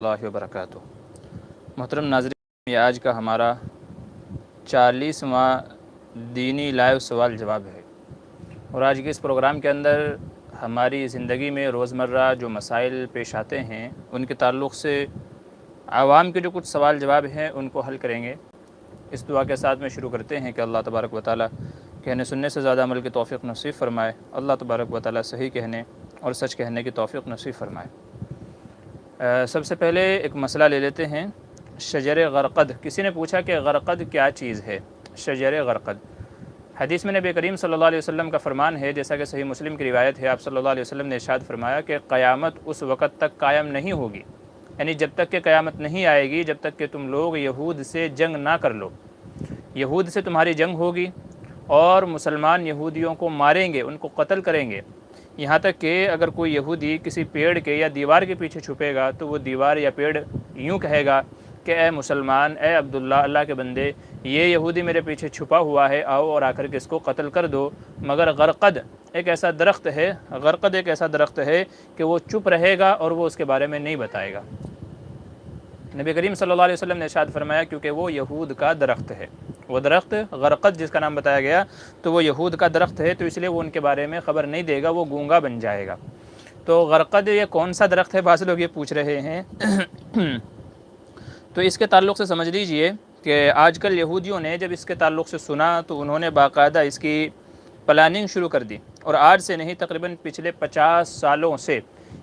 اللہ وبرکاتہ۔ محترم ناظرین، یہ آج کا ہمارا 40واں دینی لائیو سوال جواب ہے، اور آج کے اس پروگرام کے اندر ہماری زندگی میں روزمرہ جو مسائل پیش آتے ہیں ان کے تعلق سے عوام کے جو کچھ سوال جواب ہیں ان کو حل کریں گے۔ اس دعا کے ساتھ میں شروع کرتے ہیں کہ اللہ تبارک و تعالیٰ کہنے سننے سے زیادہ عمل کی توفیق نصیب فرمائے۔ اللہ تبارک و تعالیٰ صحیح کہنے اور سچ کہنے کی توفیق نصیب فرمائے۔ سب سے پہلے ایک مسئلہ لے لیتے ہیں، شجر غرقد۔ کسی نے پوچھا کہ غرقد کیا چیز ہے؟ شجر غرقد حدیث میں نبی کریم صلی اللہ علیہ وسلم کا فرمان ہے، جیسا کہ صحیح مسلم کی روایت ہے، آپ صلی اللہ علیہ وسلم نے ارشاد فرمایا کہ قیامت اس وقت تک قائم نہیں ہوگی، یعنی جب تک کہ قیامت نہیں آئے گی، جب تک کہ تم لوگ یہود سے جنگ نہ کر لو۔ یہود سے تمہاری جنگ ہوگی اور مسلمان یہودیوں کو ماریں گے، ان کو قتل کریں گے، یہاں تک کہ اگر کوئی یہودی کسی پیڑ کے یا دیوار کے پیچھے چھپے گا تو وہ دیوار یا پیڑ یوں کہے گا کہ اے مسلمان، اے عبداللہ، اللہ کے بندے، یہ یہودی میرے پیچھے چھپا ہوا ہے، آؤ اور آ کر کے اس کو قتل کر دو۔ مگر غرقد ایک ایسا درخت ہے، غرقد ایک ایسا درخت ہے کہ وہ چپ رہے گا اور وہ اس کے بارے میں نہیں بتائے گا۔ نبی کریم صلی اللہ علیہ وسلم نے ارشاد فرمایا کیونکہ وہ یہود کا درخت ہے، وہ درخت غرقد جس کا نام بتایا گیا تو وہ یہود کا درخت ہے، تو اس لیے وہ ان کے بارے میں خبر نہیں دے گا، وہ گونگا بن جائے گا۔ تو غرقد یہ کون سا درخت ہے؟ بعض لوگ یہ پوچھ رہے ہیں۔ تو اس کے تعلق سے سمجھ لیجئے کہ آج کل یہودیوں نے جب اس کے تعلق سے سنا تو انہوں نے باقاعدہ اس کی پلاننگ شروع کر دی، اور آج سے نہیں تقریباً پچھلے 50 سالوں سے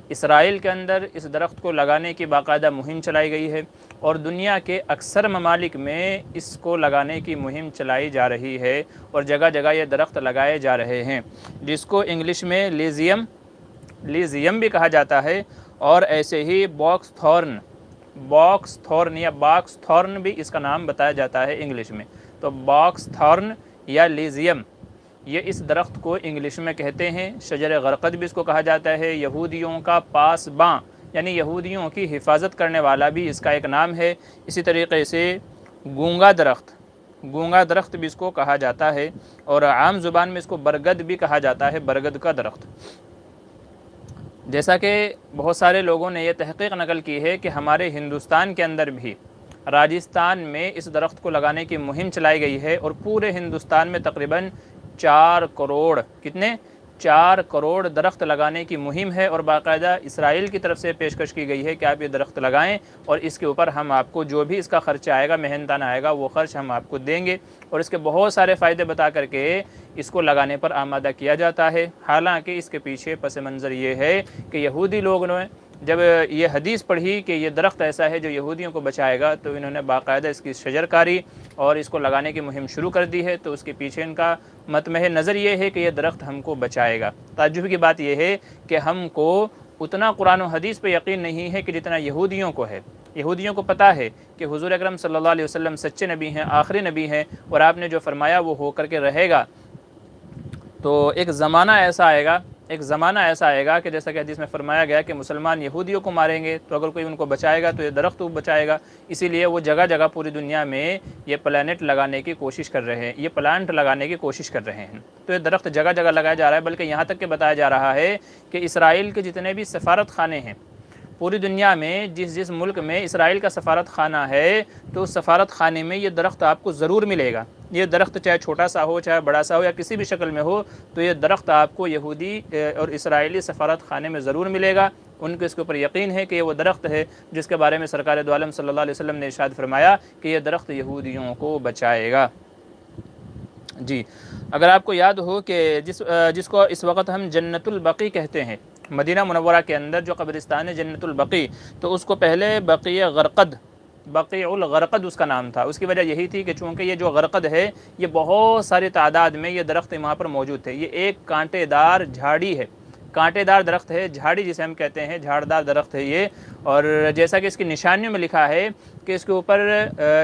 اسرائیل کے اندر اس درخت کو لگانے کی باقاعدہ مہم چلائی گئی ہے، اور دنیا کے اکثر ممالک میں اس کو لگانے کی مہم چلائی جا رہی ہے، اور جگہ جگہ یہ درخت لگائے جا رہے ہیں، جس کو انگلش میں لیزیم بھی کہا جاتا ہے، اور ایسے ہی باکس تھورن یا باکس تھورن بھی اس کا نام بتایا جاتا ہے انگلش میں۔ تو باکس تھورن یا لیزیم، یہ اس درخت کو انگلش میں کہتے ہیں، شجر غرقد بھی اس کو کہا جاتا ہے، یہودیوں کا پاسباں یعنی یہودیوں کی حفاظت کرنے والا بھی اس کا ایک نام ہے۔ اسی طریقے سے گونگا درخت بھی اس کو کہا جاتا ہے، اور عام زبان میں اس کو برگد بھی کہا جاتا ہے، برگد کا درخت۔ جیسا کہ بہت سارے لوگوں نے یہ تحقیق نقل کی ہے کہ ہمارے ہندوستان کے اندر بھی راجستھان میں اس درخت کو لگانے کی مہم چلائی گئی ہے، اور پورے ہندوستان میں تقریباً 4 کروڑ درخت لگانے کی مہم ہے، اور باقاعدہ اسرائیل کی طرف سے پیشکش کی گئی ہے کہ آپ یہ درخت لگائیں، اور اس کے اوپر ہم آپ کو جو بھی اس کا خرچہ آئے گا، محنتانہ آئے گا، وہ خرچ ہم آپ کو دیں گے، اور اس کے بہت سارے فائدے بتا کر کے اس کو لگانے پر آمادہ کیا جاتا ہے۔ حالانکہ اس کے پیچھے پس منظر یہ ہے کہ یہودی لوگوں نے جب یہ حدیث پڑھی کہ یہ درخت ایسا ہے جو یہودیوں کو بچائے گا، تو انہوں نے باقاعدہ اس کی شجر کاری اور اس کو لگانے کی مہم شروع کر دی ہے۔ تو اس کے پیچھے ان کا مطمح نظر یہ ہے کہ یہ درخت ہم کو بچائے گا۔ تعجب کی بات یہ ہے کہ ہم کو اتنا قرآن و حدیث پہ یقین نہیں ہے کہ جتنا یہودیوں کو ہے۔ یہودیوں کو پتہ ہے کہ حضور اکرم صلی اللہ علیہ وسلم سچے نبی ہیں، آخری نبی ہیں، اور آپ نے جو فرمایا وہ ہو کر کے رہے گا۔ تو ایک زمانہ ایسا آئے گا کہ جیسا کہ حدیث میں فرمایا گیا کہ مسلمان یہودیوں کو ماریں گے، تو اگر کوئی ان کو بچائے گا تو یہ درخت بچائے گا۔ اسی لیے وہ جگہ جگہ پوری دنیا میں یہ پلانٹ لگانے کی کوشش کر رہے ہیں، یہ پلانٹ لگانے کی کوشش کر رہے ہیں۔ تو یہ درخت جگہ جگہ لگایا جا رہا ہے، بلکہ یہاں تک کہ بتایا جا رہا ہے کہ اسرائیل کے جتنے بھی سفارت خانے ہیں پوری دنیا میں، جس ملک میں اسرائیل کا سفارت خانہ ہے، تو اس سفارت خانے میں یہ درخت آپ کو ضرور ملے گا۔ یہ درخت چاہے چھوٹا سا ہو، چاہے بڑا سا ہو، یا کسی بھی شکل میں ہو، تو یہ درخت آپ کو یہودی اور اسرائیلی سفارت خانے میں ضرور ملے گا۔ ان کو اس کے اوپر یقین ہے کہ یہ وہ درخت ہے جس کے بارے میں سرکار دو عالم صلی اللہ علیہ وسلم نے ارشاد فرمایا کہ یہ درخت یہودیوں کو بچائے گا۔ جی، اگر آپ کو یاد ہو کہ جس کو اس وقت ہم جنت البقیع کہتے ہیں، مدینہ منورہ کے اندر جو قبرستان ہے جنت البقیع، تو اس کو پہلے بقیع الغرقد اس کا نام تھا۔ اس کی وجہ یہی تھی کہ چونکہ یہ جو غرقد ہے یہ بہت ساری تعداد میں یہ درخت وہاں پر موجود تھے۔ یہ ایک کانٹے دار جھاڑی ہے، کانٹے دار درخت ہے، جھاڑی جسے ہم کہتے ہیں، جھاڑدار درخت ہے یہ۔ اور جیسا کہ اس کی نشانیوں میں لکھا ہے کہ اس کے اوپر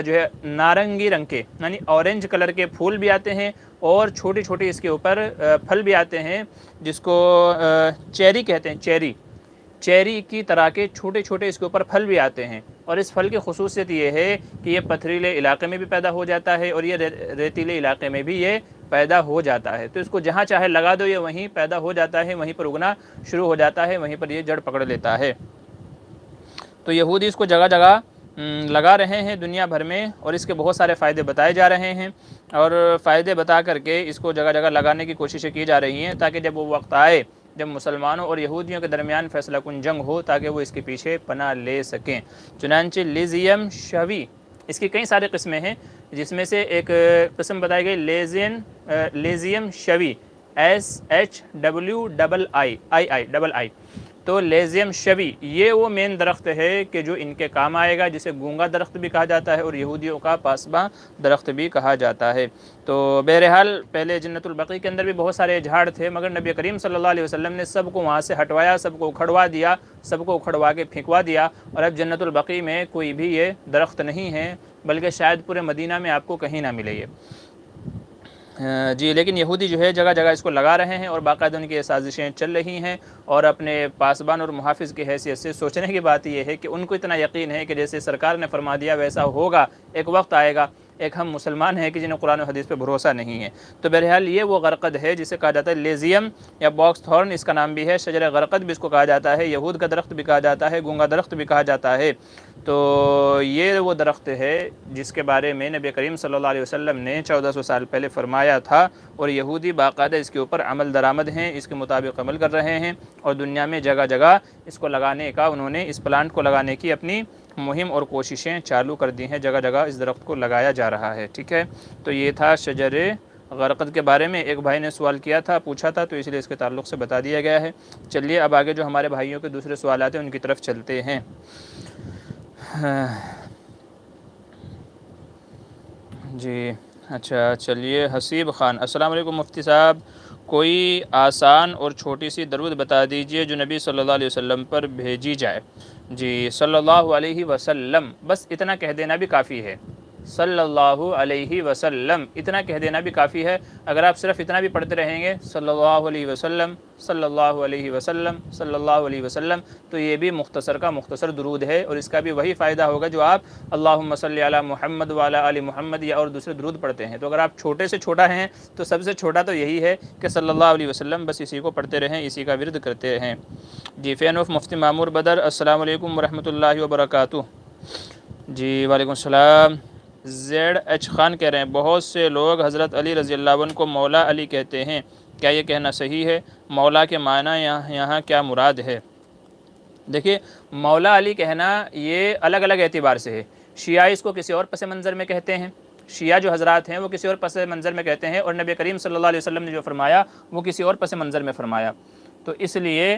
جو ہے نارنگی رنگ کے یعنی اورنج کلر کے پھول بھی آتے ہیں، اور چھوٹی چھوٹی اس کے اوپر پھل بھی آتے ہیں، جس کو چیری کہتے ہیں۔ چیری کی طرح کے چھوٹے چھوٹے اس کے اوپر پھل بھی آتے ہیں، اور اس پھل کی خصوصیت یہ ہے کہ یہ پتھریلے علاقے میں بھی پیدا ہو جاتا ہے، اور یہ ریتیلے علاقے میں بھی یہ پیدا ہو جاتا ہے۔ تو اس کو جہاں چاہے لگا دو، یہ وہیں پیدا ہو جاتا ہے، وہیں پر اگنا شروع ہو جاتا ہے، وہیں پر یہ جڑ پکڑ لیتا ہے۔ تو یہودی اس کو جگہ جگہ لگا رہے ہیں دنیا بھر میں، اور اس کے بہت سارے فائدے بتائے جا رہے ہیں، اور فائدے بتا کر کے اس کو جگہ جگہ لگانے کی کوششیں کی جا رہی ہیں، تاکہ جب وہ وقت آئے جب مسلمانوں اور یہودیوں کے درمیان فیصلہ کن جنگ ہو، تاکہ وہ اس کے پیچھے پناہ لے سکیں۔ چنانچہ لیزیم شوی، اس کی کئی سارے قسمیں ہیں، جس میں سے ایک قسم بتائی گئی لیزیم شوی، SHWII، تو لیزیم شوی یہ وہ مین درخت ہے کہ جو ان کے کام آئے گا، جسے گونگا درخت بھی کہا جاتا ہے اور یہودیوں کا پاسباں درخت بھی کہا جاتا ہے۔ تو بہرحال پہلے جنت البقیع کے اندر بھی بہت سارے جھاڑ تھے، مگر نبی کریم صلی اللہ علیہ وسلم نے سب کو وہاں سے ہٹوایا، سب کو اکھڑوا دیا، سب کو اکھڑوا کے پھینکوا دیا، اور اب جنت البقیع میں کوئی بھی یہ درخت نہیں ہے، بلکہ شاید پورے مدینہ میں آپ کو کہیں نہ ملے یہ۔ جی، لیکن یہودی جو ہے جگہ جگہ اس کو لگا رہے ہیں، اور باقاعدہ ان کی سازشیں چل رہی ہیں، اور اپنے پاسبان اور محافظ کی حیثیت سے سوچنے کی بات یہ ہے کہ ان کو اتنا یقین ہے کہ جیسے سرکار نے فرما دیا ویسا ہوگا، ایک وقت آئے گا، ایک ہم مسلمان ہیں کہ جنہیں قرآن و حدیث پہ بھروسہ نہیں ہے۔ تو بہرحال یہ وہ غرقد ہے جسے کہا جاتا ہے لیزیم یا باکس تھورن، اس کا نام بھی ہے، شجر غرقد بھی اس کو کہا جاتا ہے، یہود کا درخت بھی کہا جاتا ہے، گونگا درخت بھی کہا جاتا ہے۔ تو یہ وہ درخت ہے جس کے بارے میں نبی کریم صلی اللہ علیہ وسلم نے 1400 سال پہلے فرمایا تھا، اور یہودی باقاعدہ اس کے اوپر عمل درآمد ہیں، اس کے مطابق عمل کر رہے ہیں، اور دنیا میں جگہ جگہ اس کو لگانے کا، انہوں نے اس پلانٹ کو لگانے کی اپنی مہم اور کوششیں چالو کر دی ہیں، جگہ جگہ اس درخت کو لگایا جا رہا ہے۔ ٹھیک ہے، تو یہ تھا شجر غرقد کے بارے میں، ایک بھائی نے سوال کیا تھا، پوچھا تھا، تو اس لیے اس کے تعلق سے بتا دیا گیا ہے۔ چلیے اب آگے جو ہمارے بھائیوں کے دوسرے سوالات ہیں ان کی طرف چلتے ہیں۔ جی اچھا، چلیے حسیب خان، السلام علیکم مفتی صاحب، کوئی آسان اور چھوٹی سی درود بتا دیجئے جو نبی صلی اللہ علیہ وسلم پر بھیجی جائے۔ جی صلی اللہ علیہ وسلم، بس اتنا کہہ دینا بھی کافی ہے، صلی اللہ علیہ وسلم اتنا کہہ دینا بھی کافی ہے۔ اگر آپ صرف اتنا بھی پڑھتے رہیں گے، صلی اللہ علیہ وسلم، صلی اللہ علیہ وسلم، صلی اللہ علیہ وسلم، تو یہ بھی مختصر کا مختصر درود ہے، اور اس کا بھی وہی فائدہ ہوگا جو آپ اللہم صلی علی محمد وعلی آل محمد یا اور دوسرے درود پڑھتے ہیں۔ تو اگر آپ چھوٹے سے چھوٹا ہیں تو سب سے چھوٹا تو یہی ہے کہ صلی اللہ علیہ وسلم، بس اسی کو پڑھتے رہیں، اسی کا ورد کرتے رہیں۔ جی فین آف مفتی معمور بدر، السلام علیکم ورحمۃ اللہ وبرکاتہ۔ جی وعلیکم السلام۔ زیڈ ایچ خان کہہ رہے ہیں بہت سے لوگ حضرت علی رضی اللہ عنہ کو مولا علی کہتے ہیں، کیا یہ کہنا صحیح ہے؟ مولا کے معنی یہاں کیا مراد ہے؟ دیکھیے، مولا علی کہنا یہ الگ الگ اعتبار سے ہے۔ شیعہ اس کو کسی اور پس منظر میں کہتے ہیں، شیعہ جو حضرات ہیں وہ کسی اور پس منظر میں کہتے ہیں، اور نبی کریم صلی اللہ علیہ وسلم نے جو فرمایا وہ کسی اور پس منظر میں فرمایا۔ تو اس لیے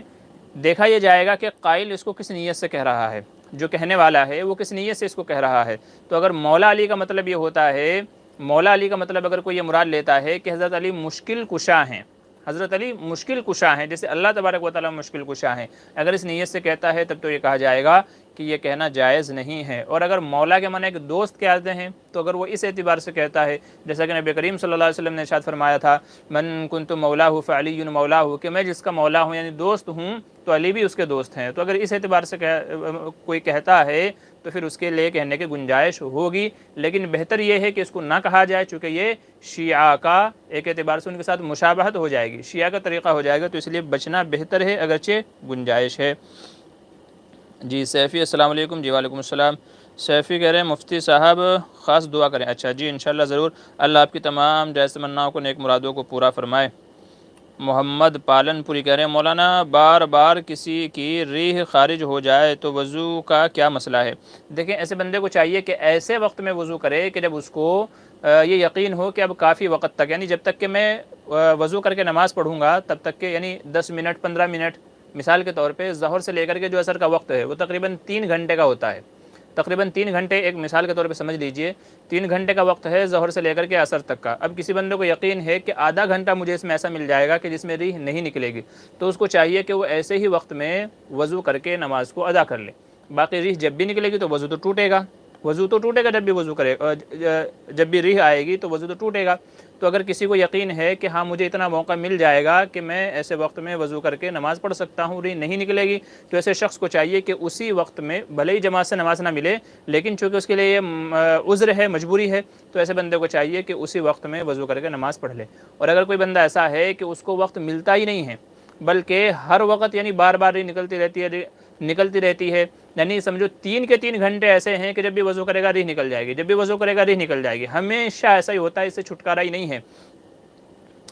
دیکھا یہ جائے گا کہ قائل اس کو کس نیت سے کہہ رہا ہے، جو کہنے والا ہے وہ کس نیت سے اس کو کہہ رہا ہے۔ تو اگر مولا علی کا مطلب یہ ہوتا ہے، مولا علی کا مطلب اگر کوئی یہ مراد لیتا ہے کہ حضرت علی مشکل کشا ہیں، حضرت علی مشکل کشا ہیں، جیسے اللہ تبارک و تعالیٰ مشکل کشا ہیں، اگر اس نیت سے کہتا ہے تب تو یہ کہا جائے گا کہ یہ کہنا جائز نہیں ہے۔ اور اگر مولا کے معنی ایک دوست کہتے ہیں تو اگر وہ اس اعتبار سے کہتا ہے، جیسا کہ نبی کریم صلی اللہ علیہ وسلم نے ارشاد فرمایا تھا من کنت مولاہ فعلی مولاہ، کہ میں جس کا مولا ہوں یعنی دوست ہوں تو علی بھی اس کے دوست ہیں، تو اگر اس اعتبار سے کوئی کہتا ہے تو پھر اس کے لیے کہنے کی گنجائش ہوگی، لیکن بہتر یہ ہے کہ اس کو نہ کہا جائے، چونکہ یہ شیعہ کا ایک اعتبار سے ان کے ساتھ مشابہت ہو جائے گی، شیعہ کا طریقہ ہو جائے گا، تو اس لیے بچنا بہتر ہے اگرچہ گنجائش ہے۔ جی سیفی، السلام علیکم۔ جی وعلیکم السلام۔ سیفی کہہ رہے ہیں مفتی صاحب خاص دعا کریں۔ اچھا جی انشاءاللہ ضرور، اللہ آپ کی تمام جائز تمناؤں کو، نیک مرادوں کو پورا فرمائے۔ محمد پالن پوری کہہ رہے ہیں مولانا بار بار کسی کی ریح خارج ہو جائے تو وضو کا کیا مسئلہ ہے؟ دیکھیں ایسے بندے کو چاہیے کہ ایسے وقت میں وضو کرے کہ جب اس کو یہ یقین ہو کہ اب کافی وقت تک، یعنی جب تک کہ میں وضو کر کے نماز پڑھوں گا تب تک کہ، یعنی 10 منٹ 15 منٹ، مثال کے طور پہ ظہر سے لے کر کے جو عصر کا وقت ہے وہ تقریباً 3 گھنٹے کا ہوتا ہے، تقریباً 3 گھنٹے، ایک مثال کے طور پہ سمجھ لیجئے 3 گھنٹے کا وقت ہے ظہر سے لے کر کے عصر تک کا۔ اب کسی بندے کو یقین ہے کہ آدھا گھنٹہ مجھے اس میں ایسا مل جائے گا کہ جس میں ریح نہیں نکلے گی، تو اس کو چاہیے کہ وہ ایسے ہی وقت میں وضو کر کے نماز کو ادا کر لے۔ باقی ریح جب بھی نکلے گی تو وضو تو ٹوٹے گا، وضو تو ٹوٹے گا، جب بھی وضو کرے، جب بھی ریح آئے گی تو وضو تو ٹوٹے گا۔ تو اگر کسی کو یقین ہے کہ ہاں مجھے اتنا موقع مل جائے گا کہ میں ایسے وقت میں وضو کر کے نماز پڑھ سکتا ہوں، ریح نہیں نکلے گی، تو ایسے شخص کو چاہیے کہ اسی وقت میں بھلے ہی جماعت سے نماز نہ ملے، لیکن چونکہ اس کے لیے یہ عذر ہے، مجبوری ہے، تو ایسے بندے کو چاہیے کہ اسی وقت میں وضو کر کے نماز پڑھ لے۔ اور اگر کوئی بندہ ایسا ہے کہ اس کو وقت ملتا ہی نہیں ہے، بلکہ ہر وقت یعنی بار بار ریح نکلتی رہتی ہے، نکلتی رہتی ہے، یعنی سمجھو 3 کے 3 گھنٹے ایسے ہیں کہ جب بھی وضو کرے گا ریح نکل جائے گی، جب بھی وضو کرے گا ریح نکل جائے گی، ہمیشہ ایسا ہی ہوتا ہے، اس سے چھٹکارا ہی نہیں ہے۔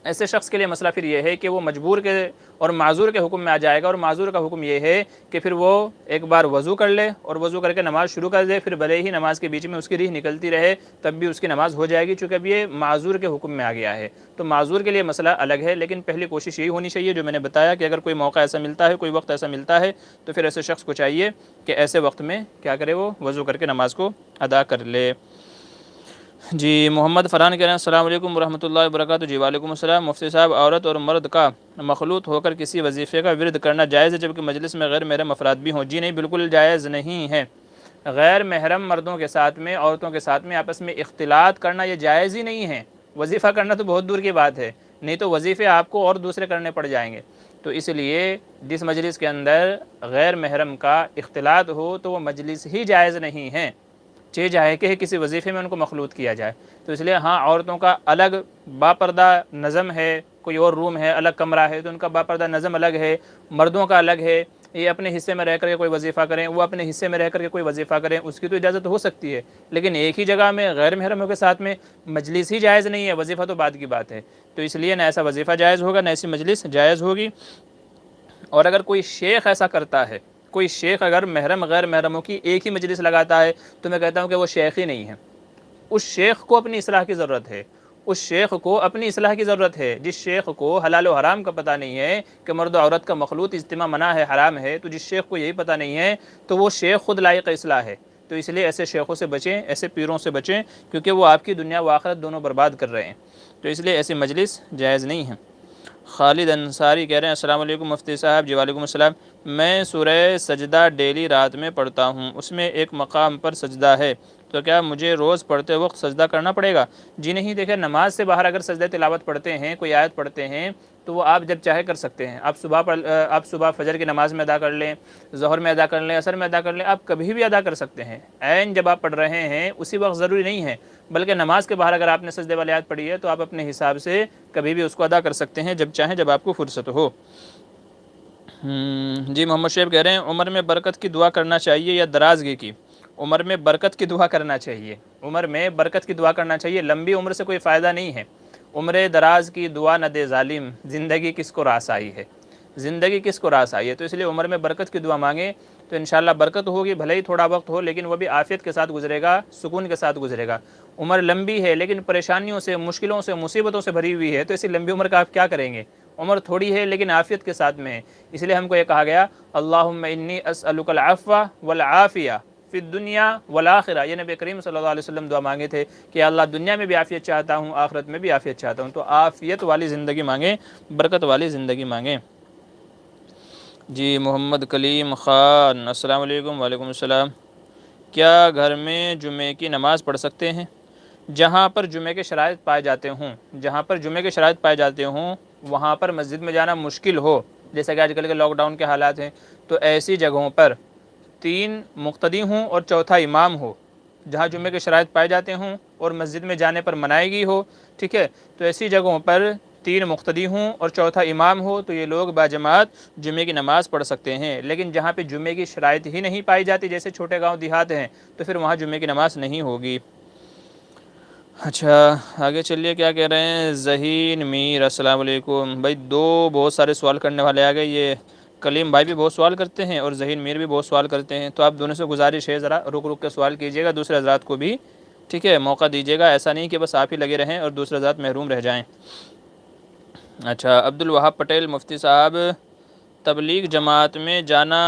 ایسے شخص کے لیے مسئلہ پھر یہ ہے کہ وہ مجبور کے اور معذور کے حکم میں آ جائے گا، اور معذور کا حکم یہ ہے کہ پھر وہ ایک بار وضو کر لے اور وضو کر کے نماز شروع کر دے، پھر بھلے ہی نماز کے بیچ میں اس کی ریح نکلتی رہے تب بھی اس کی نماز ہو جائے گی، چونکہ اب یہ معذور کے حکم میں آ گیا ہے۔ تو معذور کے لیے مسئلہ الگ ہے، لیکن پہلی کوشش یہی ہونی چاہیے جو میں نے بتایا کہ اگر کوئی موقع ایسا ملتا ہے، کوئی وقت ایسا ملتا ہے، تو پھر ایسے شخص کو چاہیے کہ ایسے وقت میں کیا کرے، وہ وضو کر کے نماز کو ادا کر لے۔ جی محمد فرحان کہہ رہے ہیں السلام علیکم ورحمۃ اللہ وبرکاتہ۔ جی وعلیکم السلام۔ مفتی صاحب، عورت اور مرد کا مخلوط ہو کر کسی وظیفے کا ورد کرنا جائز ہے جبکہ مجلس میں غیر محرم افراد بھی ہوں؟ جی نہیں، بالکل جائز نہیں ہے۔ غیر محرم مردوں کے ساتھ میں، عورتوں کے ساتھ میں آپس میں اختلاط کرنا یہ جائز ہی نہیں ہے۔ وظیفہ کرنا تو بہت دور کی بات ہے، نہیں تو وظیفے آپ کو اور دوسرے کرنے پڑ جائیں گے۔ تو اس لیے جس مجلس کے اندر غیر محرم کا اختلاط ہو تو وہ مجلس ہی جائز نہیں ہے، چاہے کہ کسی وظیفے میں ان کو مخلوط کیا جائے۔ تو اس لیے ہاں، عورتوں کا الگ باپردہ نظم ہے، کوئی اور روم ہے، الگ کمرہ ہے تو ان کا باپردہ نظم الگ ہے، مردوں کا الگ ہے، یہ اپنے حصے میں رہ کر کے کوئی وظیفہ کریں، وہ اپنے حصے میں رہ کر کے کوئی وظیفہ کریں، اس کی تو اجازت ہو سکتی ہے، لیکن ایک ہی جگہ میں غیر محرموں کے ساتھ میں مجلس ہی جائز نہیں ہے، وظیفہ تو بعد کی بات ہے۔ تو اس لیے نہ ایسا وظیفہ جائز ہوگا، نہ ایسی مجلس جائز ہوگی۔ اور اگر کوئی شیخ ایسا کرتا ہے، کوئی شیخ اگر محرم غیر محرموں کی ایک ہی مجلس لگاتا ہے تو میں کہتا ہوں کہ وہ شیخ ہی نہیں ہے۔ اس شیخ کو اپنی اصلاح کی ضرورت ہے، اس شیخ کو اپنی اصلاح کی ضرورت ہے۔ جس شیخ کو حلال و حرام کا پتہ نہیں ہے کہ مرد و عورت کا مخلوط اجتماع منع ہے، حرام ہے، تو جس شیخ کو یہی پتہ نہیں ہے تو وہ شیخ خود لائق اصلاح ہے۔ تو اس لیے ایسے شیخوں سے بچیں، ایسے پیروں سے بچیں، کیونکہ وہ آپ کی دنیا و آخرت دونوں برباد کر رہے ہیں۔ تو اس لیے ایسی مجلس جائز نہیں ہے۔ خالد انصاری کہہ رہے ہیں السلام علیکم مفتی صاحب۔ جی وعلیکم السلام۔ میں سورہ سجدہ ڈیلی رات میں پڑھتا ہوں، اس میں ایک مقام پر سجدہ ہے، تو کیا مجھے روز پڑھتے وقت سجدہ کرنا پڑے گا؟ جی نہیں، دیکھیں نماز سے باہر اگر سجدہ تلاوت پڑھتے ہیں، کوئی آیت پڑھتے ہیں تو وہ آپ جب چاہے کر سکتے ہیں۔ آپ صبح فجر کی نماز میں ادا کر لیں، ظہر میں ادا کر لیں، عصر میں ادا کر لیں، آپ کبھی بھی ادا کر سکتے ہیں۔ عین جب آپ پڑھ رہے ہیں اسی وقت ضروری نہیں ہے، بلکہ نماز کے باہر اگر آپ نے سجدے والی آیت پڑھی ہے تو آپ اپنے حساب سے کبھی بھی اس کو ادا کر سکتے ہیں، جب چاہیں، جب آپ کو فرصت ہو۔ جی محمد شعیب کہہ رہے ہیں عمر میں برکت کی دعا کرنا چاہیے یا درازگی کی؟ عمر میں برکت کی دعا کرنا چاہیے، عمر میں برکت کی دعا کرنا چاہیے، لمبی عمر سے کوئی فائدہ نہیں ہے۔ عمر دراز کی دعا نہ دے ظالم، زندگی کس کو راس آئی ہے، زندگی کس کو راس آئی ہے۔ تو اس لیے عمر میں برکت کی دعا مانگیں تو انشاءاللہ برکت ہوگی، بھلے ہی تھوڑا وقت ہو لیکن وہ بھی عافیت کے ساتھ گزرے گا، سکون کے ساتھ گزرے گا۔ عمر لمبی ہے لیکن پریشانیوں سے، مشکلوں سے، مصیبتوں سے بھری ہوئی ہے، تو اسی لمبی عمر کا آپ کیا کریں گے؟ عمر تھوڑی ہے لیکن عافیت کے ساتھ میں ہے، اس لیے ہم کو یہ کہا گیا اللہم انی اسألک العفو والعافیہ فی الدنیا والآخرہ۔ یہ نبی کریم صلی اللہ علیہ وسلم دعا مانگے تھے کہ اللہ دنیا میں بھی عافیت چاہتا ہوں، آخرت میں بھی عافیت چاہتا ہوں۔ تو عافیت والی زندگی مانگیں، برکت والی زندگی مانگیں۔ جی محمد کلیم خان السلام علیکم۔ وعلیکم السلام۔ کیا گھر میں جمعے کی نماز پڑھ سکتے ہیں؟ جہاں پر جمعے کے شرائط پائے جاتے ہوں، جہاں پر جمعے کے شرائط پائے جاتے ہوں وہاں پر مسجد میں جانا مشکل ہو، جیسا کہ آج کل کے لاک ڈاؤن کے حالات ہیں، تو ایسی جگہوں پر 3 مقتدی ہوں اور چوتھا امام ہو، جہاں جمعے کے شرائط پائے جاتے ہوں اور مسجد میں جانے پر منائیگی ہو، ٹھیک ہے، تو ایسی جگہوں پر 3 مقتدی ہوں اور چوتھا امام ہو تو یہ لوگ باجماعت جمعے کی نماز پڑھ سکتے ہیں۔ لیکن جہاں پہ جمعے کی شرائط ہی نہیں پائی جاتی، جیسے چھوٹے گاؤں دیہات ہیں، تو پھر وہاں جمعے کی نماز نہیں ہوگی۔ اچھا آگے چلیے، کیا کہہ رہے ہیں ذہین میر السلام علیکم۔ بھائی بہت سارے سوال کرنے والے آ گئے، یہ کلیم بھائی بھی بہت سوال کرتے ہیں اور ذہین میر بھی بہت سوال کرتے ہیں، تو آپ دونوں سے گزارش ہے ذرا رک کے سوال کیجیے گا، دوسرے حضرات کو بھی ٹھیک ہے موقع دیجیے گا، ایسا نہیں کہ بس آپ ہی لگے رہیں اور دوسرے حضرات محروم رہ جائیں۔ اچھا عبد الوہاب پٹیل مفتی صاحب، تبلیغ جماعت میں جانا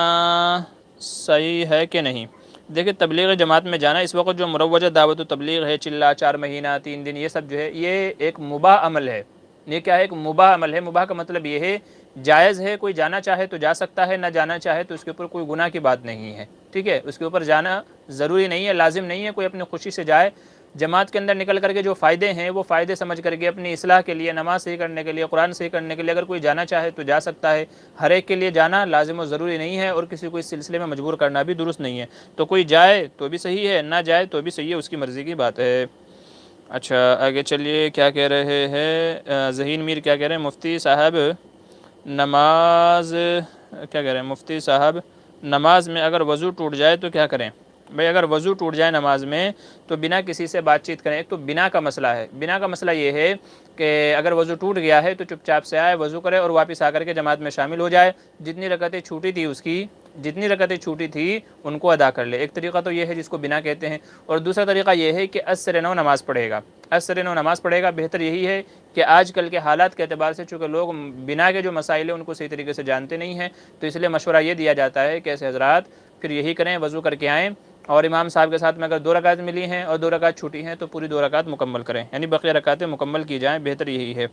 صحیح ہے کہ نہیں؟ دیکھیں تبلیغ جماعت میں جانا اس وقت جو مروجہ دعوت و تبلیغ ہے، چلا 4 مہینہ 3 دن، یہ سب جو ہے یہ ایک مباح عمل ہے۔ یہ کیا ہے؟ ایک مباح عمل ہے۔ مباح کا مطلب یہ ہے جائز ہے، کوئی جانا چاہے تو جا سکتا ہے، نہ جانا چاہے تو اس کے اوپر کوئی گناہ کی بات نہیں ہے، ٹھیک ہے، اس کے اوپر جانا ضروری نہیں ہے، لازم نہیں ہے، کوئی اپنی خوشی سے جائے۔ جماعت کے اندر نکل کر کے جو فائدے ہیں وہ فائدے سمجھ کر کے اپنی اصلاح کے لیے، نماز صحیح کرنے کے لیے، قرآن صحیح کرنے کے لیے اگر کوئی جانا چاہے تو جا سکتا ہے۔ ہر ایک کے لیے جانا لازم و ضروری نہیں ہے اور کسی کو اس سلسلے میں مجبور کرنا بھی درست نہیں ہے۔ تو کوئی جائے تو بھی صحیح ہے، نہ جائے تو بھی صحیح ہے، اس کی مرضی کی بات ہے۔ اچھا آگے چلیے، کیا کہہ رہے ہیں ذہین میر، کیا کہہ رہے ہیں مفتی صاحب نماز، کیا کہہ رہے ہیں مفتی صاحب نماز میں اگر وضو ٹوٹ جائے تو کیا کریں؟ بھائی اگر وضو ٹوٹ جائے نماز میں تو بنا کسی سے بات چیت کریں. ایک تو بنا کا مسئلہ ہے. بنا کا مسئلہ یہ ہے کہ اگر وضو ٹوٹ گیا ہے تو چپ چاپ سے آئے, وضو کرے اور واپس آ کر کے جماعت میں شامل ہو جائے. جتنی رکعتیں چھوٹی تھی اس کی, جتنی رکعتیں چھوٹی تھی ان کو ادا کر لے. ایک طریقہ تو یہ ہے جس کو بنا کہتے ہیں. اور دوسرا طریقہ یہ ہے کہ اثر نو نماز پڑھے گا. اثر نو نماز پڑھے گا. بہتر یہی ہے کہ آج کل کے حالات کے اعتبار سے چونکہ لوگ بنا کے جو مسائل ہیں ان کو صحیح طریقے سے جانتے نہیں ہیں, تو اس لیے مشورہ یہ دیا جاتا ہے کہ ایسے حضرات پھر یہی کریں, وضو کر کے آئیں اور امام صاحب کے ساتھ میں اگر 2 رکعت ملی ہیں اور 2 رکعت چھوٹی ہیں تو پوری 2 رکعت مکمل کریں, یعنی بقیہ رکعتیں مکمل کی جائیں. بہتر یہی ہے.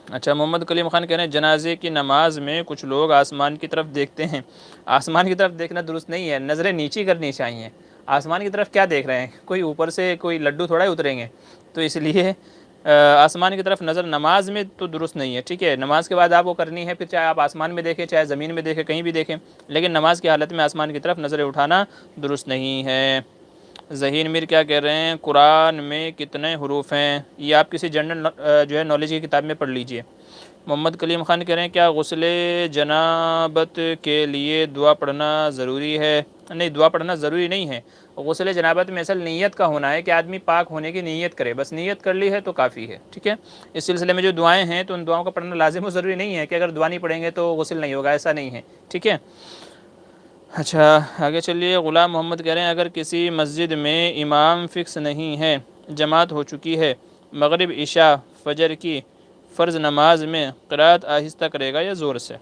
اچھا, محمد کلیم خان کہہ رہے ہیں جنازے کی نماز میں کچھ لوگ آسمان کی طرف دیکھتے ہیں. آسمان کی طرف دیکھنا درست نہیں ہے, نظریں نیچی کرنی چاہیے. آسمان کی طرف کیا دیکھ رہے ہیں؟ کوئی اوپر سے کوئی لڈو تھوڑا ہی اتریں گے, تو اس لیے آسمان کی طرف نظر نماز میں تو درست نہیں ہے. ٹھیک ہے, نماز کے بعد آپ وہ کرنی ہے, پھر چاہے آپ آسمان میں دیکھیں چاہے زمین میں دیکھیں کہیں بھی دیکھیں, لیکن نماز کی حالت میں آسمان کی طرف نظریں اٹھانا درست نہیں ہے. ذہین میر کیا کہہ رہے ہیں قرآن میں کتنے حروف ہیں؟ یہ آپ کسی جنرل جو ہے نالج کی کتاب میں پڑھ لیجئے. محمد کلیم خان کہہ رہے ہیں کیا غسل جنابت کے لیے دعا پڑھنا ضروری ہے؟ نہیں, دعا پڑھنا ضروری نہیں ہے. غسل جنابت میں اصل نیت کا ہونا ہے کہ آدمی پاک ہونے کی نیت کرے, بس نیت کر لی ہے تو کافی ہے. ٹھیک ہے, اس سلسلے میں جو دعائیں ہیں تو ان دعاؤں کا پڑھنا لازم و ضروری نہیں ہے کہ اگر دعا نہیں پڑھیں گے تو غسل نہیں ہوگا, ایسا نہیں ہے. ٹھیک ہے. اچھا آگے چلیے. غلام محمد کہہ رہے ہیں اگر کسی مسجد میں امام فکس نہیں ہے, جماعت ہو چکی ہے, مغرب عشاء فجر کی فرض نماز میں قرات آہستہ کرے گا یا زور سے؟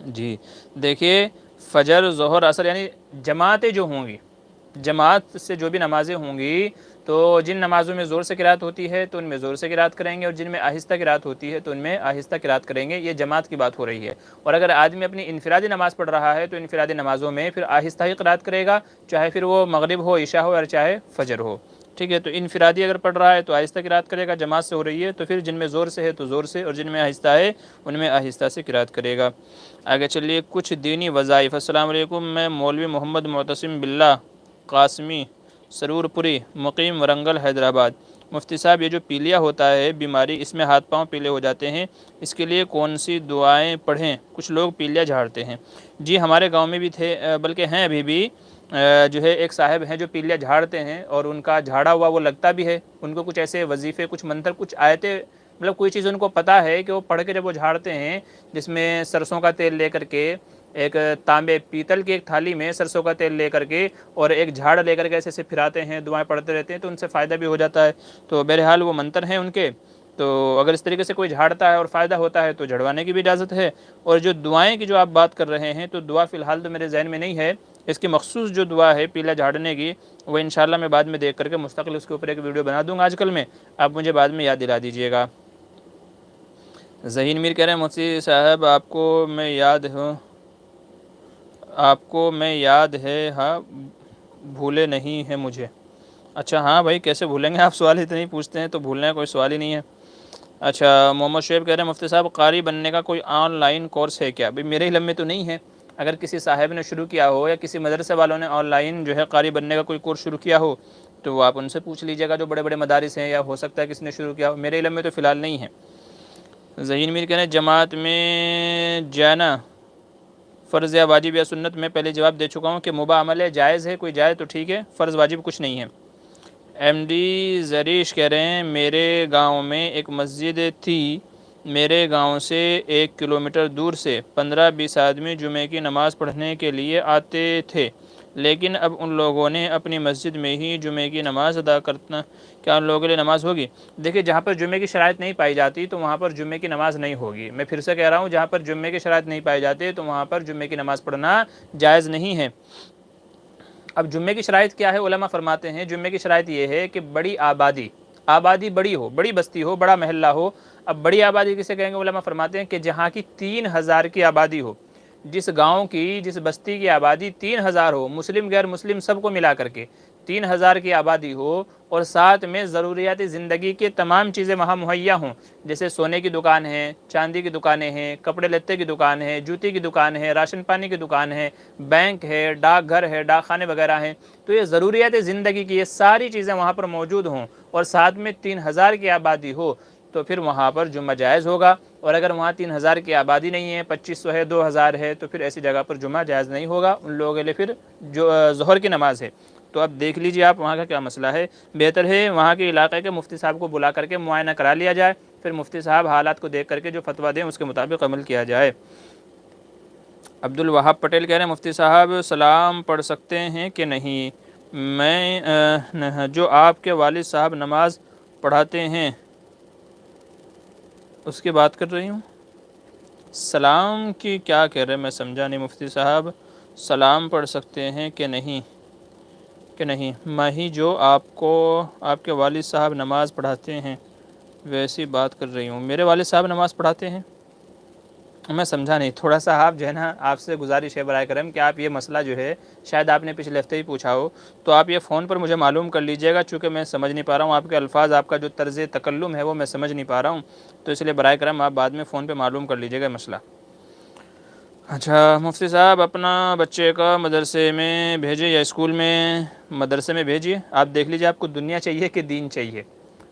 جی دیکھیے, فجر ظہر عصر یعنی جماعتیں جو ہوں گی, جماعت سے جو بھی نمازیں ہوں گی تو جن نمازوں میں زور سے قرات ہوتی ہے تو ان میں زور سے قرات کریں گے, اور جن میں آہستہ قرات ہوتی ہے تو ان میں آہستہ قرات کریں گے. یہ جماعت کی بات ہو رہی ہے. اور اگر آدمی اپنی انفرادی نماز پڑھ رہا ہے تو انفرادی نمازوں میں پھر آہستہ ہی قرات کرے گا, چاہے پھر وہ مغرب ہو, عشاء ہو, اور چاہے فجر ہو. ٹھیک ہے, تو انفرادی اگر پڑھ رہا ہے تو آہستہ قرات کرے گا, جماعت سے ہو رہی ہے تو پھر جن میں زور سے ہے تو زور سے, اور جن میں آہستہ ہے ان میں آہستہ سے قرات کرے گا. آگے چلیے. کچھ دینی وظائف. السلام علیکم, میں مولوی محمد معتصم باللہ قاسمی سرور پوری مقیم ورنگل حیدرآباد. مفتی صاحب یہ جو پیلیا ہوتا ہے بیماری, اس میں ہاتھ پاؤں پیلے ہو جاتے ہیں, اس کے لیے کون سی دعائیں پڑھیں؟ کچھ لوگ پیلیا جھاڑتے ہیں. جی ہمارے گاؤں میں بھی تھے, بلکہ ہیں ابھی بھی جو ہے ایک صاحب ہیں جو پیلیا جھاڑتے ہیں, اور ان کا جھاڑا ہوا وہ لگتا بھی ہے. ان کو کچھ ایسے وظیفے, کچھ منتر, کچھ آیتیں, مطلب کوئی چیز ان کو پتہ ہے کہ وہ پڑھ کے جب وہ جھاڑتے ہیں, جس میں سرسوں کا تیل لے کر کے ایک تانبے پیتل کی ایک تھالی میں سرسوں کا تیل لے کر کے اور ایک جھاڑ لے کر کے ایسے پھراتے ہیں, دعائیں پڑھتے رہتے ہیں, تو ان سے فائدہ بھی ہو جاتا ہے. تو بہرحال وہ منتر ہیں ان کے, تو اگر اس طریقے سے کوئی جھاڑتا ہے اور فائدہ ہوتا ہے تو جھڑوانے کی بھی اجازت ہے. اور جو دعائیں کی جو آپ بات کر رہے ہیں, تو دعا فی الحال تو میرے ذہن میں نہیں ہے. اس کی مخصوص جو دعا ہے پیلا جھاڑنے کی, وہ انشاءاللہ میں بعد میں دیکھ کر کے مستقل اس کے اوپر ایک ویڈیو بنا دوں گا آج کل میں, آپ مجھے بعد میں یاد دلا دیجیے گا. ذہین میر کہہ رہے ہیں مفتی صاحب آپ کو میں یاد ہے, ہاں بھولے نہیں ہیں مجھے. اچھا ہاں بھائی, کیسے بھولیں گے آپ, سوال اتنے ہی پوچھتے ہیں تو بھولنے کا کوئی سوال ہی نہیں ہے. اچھا محمد شعیب کہہ رہے ہیں مفتی صاحب قاری بننے کا کوئی آن لائن کورس ہے کیا؟ بھائی میرے علم میں تو نہیں ہے. اگر کسی صاحب نے شروع کیا ہو یا کسی مدرسے والوں نے آن لائن جو ہے قاری بننے کا کوئی کورس شروع کیا ہو تو وہ آپ ان سے پوچھ لیجیے گا جو بڑے بڑے مدارس ہیں, یا ہو سکتا ہے کسی نے شروع کیا ہو. میرے علم میں تو فی الحال نہیں ہے. ذہین میر کہہ رہے ہیں جماعت میں جانا فرض یا واجب یا سنت؟ میں پہلے جواب دے چکا ہوں کہ مباح عمل ہے, جائز ہے, کوئی جائے تو ٹھیک ہے, فرض واجب کچھ نہیں ہے. ایم ڈی زریش کہہ رہے ہیں میرے گاؤں میں ایک مسجد تھی, میرے گاؤں سے 1 کلومیٹر دور سے 15-20 آدمی جمعے کی نماز پڑھنے کے لیے آتے تھے, لیکن اب ان لوگوں نے اپنی مسجد میں ہی جمعے کی نماز ادا کرنا, کیا ان لوگوں کے لیے نماز ہوگی؟ دیکھیے جہاں پر جمعے کی شرائط نہیں پائی جاتی تو وہاں پر جمعے کی نماز نہیں ہوگی. میں پھر سے کہہ رہا ہوں, جہاں پر جمعے کی شرائط نہیں پائی جاتی تو وہاں پر جمعے کی نماز پڑھنا جائز نہیں ہے. اب جمعے کی شرائط کیا ہے؟ علماء فرماتے ہیں جمعے کی شرائط یہ ہے کہ بڑی آبادی بڑی ہو, بڑی بستی ہو, بڑا محلہ ہو. اب بڑی آبادی کسے کہیں گے؟ علماء فرماتے ہیں کہ جہاں کی 3000 کی آبادی ہو. جس گاؤں کی, جس بستی کی آبادی 3000 ہو, مسلم غیر مسلم سب کو ملا کر کے 3000 کی آبادی ہو, اور ساتھ میں ضروریات زندگی کے تمام چیزیں وہاں مہیا ہوں, جیسے سونے کی دکان ہے, چاندی کی دکانیں ہیں, کپڑے لتے کی دکان ہے, جوتی کی دکان ہے, راشن پانی کی دکان ہے, بینک ہے, ڈاک گھر ہے, ڈاک خانے وغیرہ ہیں. تو یہ ضروریات زندگی کی یہ ساری چیزیں وہاں پر موجود ہوں, اور ساتھ میں 3000 کی آبادی ہو, تو پھر وہاں پر جمعہ جائز ہوگا، اور اگر وہاں 3000 کی آبادی نہیں ہے، 2500 ہے، 2000 ہے، تو پھر ایسی جگہ پر جمعہ جائز نہیں ہوگا، ان لوگوں کے لیے پھر جو ظہر کی نماز ہے۔ تو اب دیکھ لیجیے آپ وہاں کا کیا مسئلہ ہے، بہتر ہے وہاں کے علاقے کے مفتی صاحب کو بلا کر کے معائنہ کرا لیا جائے، پھر مفتی صاحب حالات کو دیکھ کر کے جو فتویٰ دیں اس کے مطابق عمل کیا جائے۔ عبد الوہاب پٹیل کہہ رہے ہیں مفتی صاحب سلام پڑھ سکتے ہیں کہ نہیں؟ میں جو آپ کے والد صاحب نماز پڑھاتے ہیں اس کی بات کر رہی ہوں۔ سلام کی کیا کہہ رہے ہیں میں سمجھا نہیں مفتی صاحب، سلام پڑھ سکتے ہیں کہ نہیں میں ہی جو آپ کے والد صاحب نماز پڑھاتے ہیں ویسی بات کر رہی ہوں۔ میرے والد صاحب نماز پڑھاتے ہیں؟ میں سمجھا نہیں، تھوڑا سا آپ جو ہے نا، آپ سے گزارش ہے برائے کرم کہ آپ یہ مسئلہ جو ہے شاید آپ نے پچھلے ہفتے ہی پوچھا ہو، تو آپ یہ فون پر مجھے معلوم کر لیجئے گا، چونکہ میں سمجھ نہیں پا رہا ہوں آپ کے الفاظ، آپ کا جو طرز تکلم ہے وہ میں سمجھ نہیں پا رہا ہوں، تو اس لیے برائے کرم آپ بعد میں فون پہ معلوم کر لیجئے گا مسئلہ۔ اچھا مفتی صاحب اپنا بچے کا مدرسے میں بھیجے یا اسکول میں؟ مدرسے میں بھیجیے، آپ دیکھ لیجیے آپ کو دنیا چاہیے کہ دین چاہیے۔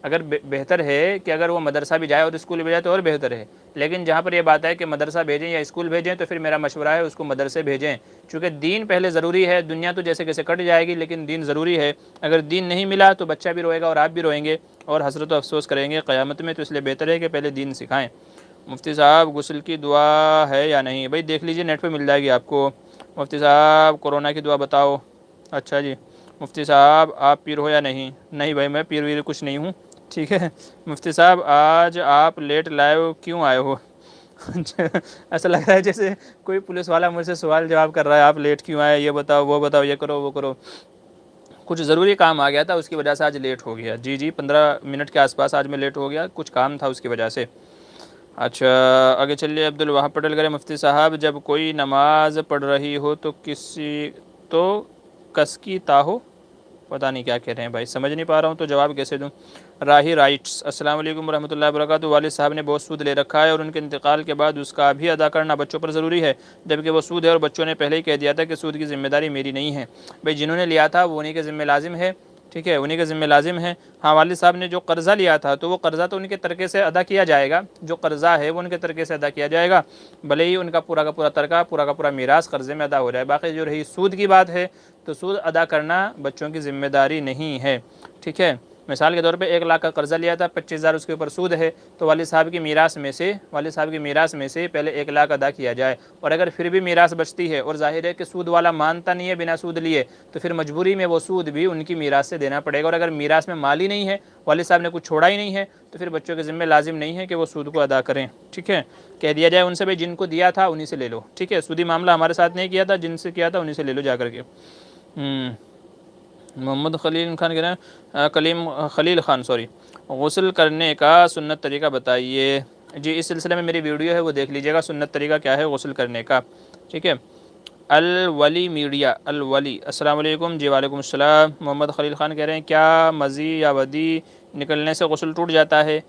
اگر بہتر ہے کہ اگر وہ مدرسہ بھی جائے اور اسکول بھی جائے تو اور بہتر ہے، لیکن جہاں پر یہ بات ہے کہ مدرسہ بھیجیں یا اسکول بھیجیں تو پھر میرا مشورہ ہے اس کو مدرسے بھیجیں، چونکہ دین پہلے ضروری ہے، دنیا تو جیسے کیسے کٹ جائے گی لیکن دین ضروری ہے۔ اگر دین نہیں ملا تو بچہ بھی روئے گا اور آپ بھی روئیں گے اور حسرت و افسوس کریں گے قیامت میں، تو اس لیے بہتر ہے کہ پہلے دین سکھائیں۔ مفتی صاحب غسل کی دعا ہے یا نہیں؟ بھائی دیکھ لیجئے نیٹ پہ مل جائے گی آپ کو۔ مفتی صاحب کورونا کی دعا بتاؤ۔ اچھا جی مفتی صاحب آپ پیر ہو یا نہیں؟ نہیں بھائی میں پیر ویر کچھ نہیں ہوں، ٹھیک ہے۔ مفتی صاحب آج آپ لیٹ لائیو کیوں آئے ہو؟ ایسا لگ رہا ہے جیسے کوئی پولیس والا مجھ سے سوال جواب کر رہا ہے، آپ لیٹ کیوں آئے، یہ بتاؤ وہ بتاؤ، یہ کرو وہ کرو۔ کچھ ضروری کام آ گیا تھا اس کی وجہ سے آج لیٹ ہو گیا، جی 15 منٹ کے آس پاس آج میں لیٹ ہو گیا، کچھ کام تھا اس کی وجہ سے۔ اچھا آگے چلیے، عبد الوہاب پٹیل کرے مفتی صاحب جب کوئی نماز پڑھ رہی ہو تو کس کی ہو؟ پتہ نہیں کیا کہہ رہے ہیں بھائی، سمجھ نہیں پا رہا ہوں تو جواب کیسے دوں۔ راہی رائٹس السلام علیکم ورحمۃ اللہ وبرکاتہ، والد صاحب نے بہت سود لے رکھا ہے اور ان کے انتقال کے بعد اس کا بھی ادا کرنا بچوں پر ضروری ہے، جبکہ وہ سود ہے اور بچوں نے پہلے ہی کہہ دیا تھا کہ سود کی ذمہ داری میری نہیں ہے۔ بھائی جنہوں نے لیا تھا وہ انہی کے ذمہ لازم ہے، ٹھیک ہے، انہی کے ذمہ لازم ہے۔ ہاں والد صاحب نے جو قرضہ لیا تھا تو وہ قرضہ تو ان کے ترکے سے ادا کیا جائے گا، جو قرضہ ہے وہ ان کے ترکے سے ادا کیا جائے گا، بھلے ہی ان کا پورا ترکہ پورا کا پورا میراث قرضے میں ادا ہو جائے۔ باقی جو رہی سود کی بات ہے تو سود ادا کرنا بچوں کی ذمہ داری نہیں ہے، ٹھیک ہے۔ مثال کے طور پہ 1 لاکھ کا قرضہ لیا تھا، 25,000 اس کے اوپر سود ہے، تو والد صاحب کی میراث میں سے پہلے 1 لاکھ ادا کیا جائے، اور اگر پھر بھی میراث بچتی ہے اور ظاہر ہے کہ سود والا مانتا نہیں ہے بنا سود لیے، تو پھر مجبوری میں وہ سود بھی ان کی میراث سے دینا پڑے گا، اور اگر میراث میں مال ہی نہیں ہے، والد صاحب نے کچھ چھوڑا ہی نہیں ہے، تو پھر بچوں کے ذمہ لازم نہیں ہے کہ وہ سود کو ادا کریں، ٹھیک ہے۔ کہہ دیا جائے ان سے بھائی جن کو دیا تھا انہی سے لے لو، ٹھیک ہے، سودی معاملہ ہمارے ساتھ نہیں کیا تھا، جن سے کیا تھا انہی سے لے لو جا کر کے۔ محمد خلیل خان کہہ رہے ہیں خلیل خان غسل کرنے کا سنت طریقہ بتائیے۔ جی اس سلسلے میں میری ویڈیو ہے وہ دیکھ لیجیے گا، سنت طریقہ کیا ہے غسل کرنے کا، ٹھیک ہے۔ الولی میڈیا الولی السلام علیکم، جی وعلیکم السلام۔ محمد خلیل خان کہہ رہے ہیں کیا مزی یا ودی نکلنے سے غسل ٹوٹ جاتا ہے؟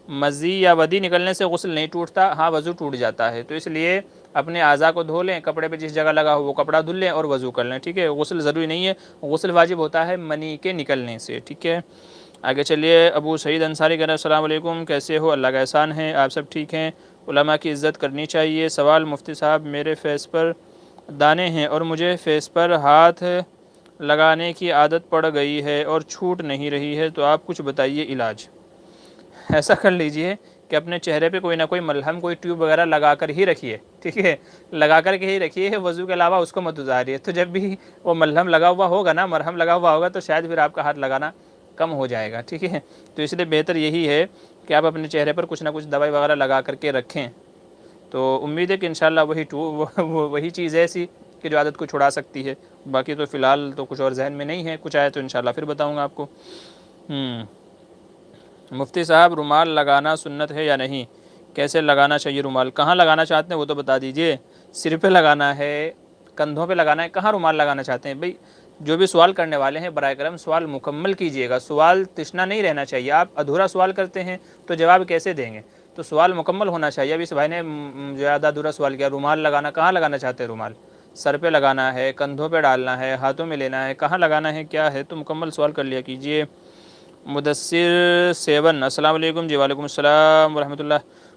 مزی یا ودی نکلنے سے غسل نہیں ٹوٹتا، ہاں وضو ٹوٹ جاتا ہے، تو اس لیے اپنے اعضاء کو دھو لیں، کپڑے پہ جس جگہ لگا ہو وہ کپڑا دھل لیں اور وضو کر لیں، ٹھیک ہے۔ غسل ضروری نہیں ہے، غسل واجب ہوتا ہے منی کے نکلنے سے، ٹھیک ہے۔ آگے چلیے، ابو سعید انصاری کہہ رہے ہیں السلام علیکم، کیسے ہو؟ اللہ کا احسان ہے، آپ سب ٹھیک ہیں؟ علماء کی عزت کرنی چاہیے۔ سوال مفتی صاحب میرے فیس پر دانے ہیں اور مجھے فیس پر ہاتھ لگانے کی عادت پڑ گئی ہے اور چھوٹ نہیں رہی ہے، تو آپ کچھ بتائیے علاج۔ ایسا کر لیجئے کہ اپنے چہرے پہ کوئی نہ کوئی ملہم، کوئی ٹیوب وغیرہ لگا کر ہی رکھیے، ٹھیک ہے، لگا کر کے ہی رکھیے، وضو کے علاوہ اس کو مت اتاریے، تو جب بھی وہ ملہم لگا ہوا ہوگا نا، مرہم لگا ہوا ہوگا، تو شاید پھر آپ کا ہاتھ لگانا کم ہو جائے گا، ٹھیک ہے۔ تو اس لیے بہتر یہی ہے کہ آپ اپنے چہرے پر کچھ نہ کچھ دوائی وغیرہ لگا کر کے رکھیں، تو امید ہے کہ انشاءاللہ وہی چیز ایسی کہ جو عادت کو چھڑا سکتی ہے۔ باقی تو فی الحال تو کچھ اور ذہن میں نہیں ہے، کچھ آئے تو انشاءاللہ پھر بتاؤں گا آپ کو۔ مفتی صاحب رومال لگانا سنت ہے یا نہیں؟ کیسے لگانا چاہیے رومال؟ کہاں لگانا چاہتے ہیں وہ تو بتا دیجئے، سر پہ لگانا ہے، کندھوں پہ لگانا ہے، کہاں رومال لگانا چاہتے ہیں؟ بھئی جو بھی سوال کرنے والے ہیں برائے کرم سوال مکمل کیجئے گا، سوال تشنا نہیں رہنا چاہیے، آپ ادھورا سوال کرتے ہیں تو جواب کیسے دیں گے؟ تو سوال مکمل ہونا چاہیے۔ ابھی اس بھائی نے زیادہ ادھورا سوال کیا، رومال لگانا، کہاں لگانا چاہتے ہیں رومال؟ سر پہ لگانا ہے، کندھوں پہ ڈالنا ہے، ہاتھوں میں لینا ہے، کہاں لگانا ہے، کیا ہے؟ تو مکمل سوال کر لیا کیجئے۔ مدثر 7 السلام علیکم جی وعلیکم السلام ورحمۃ اللہ۔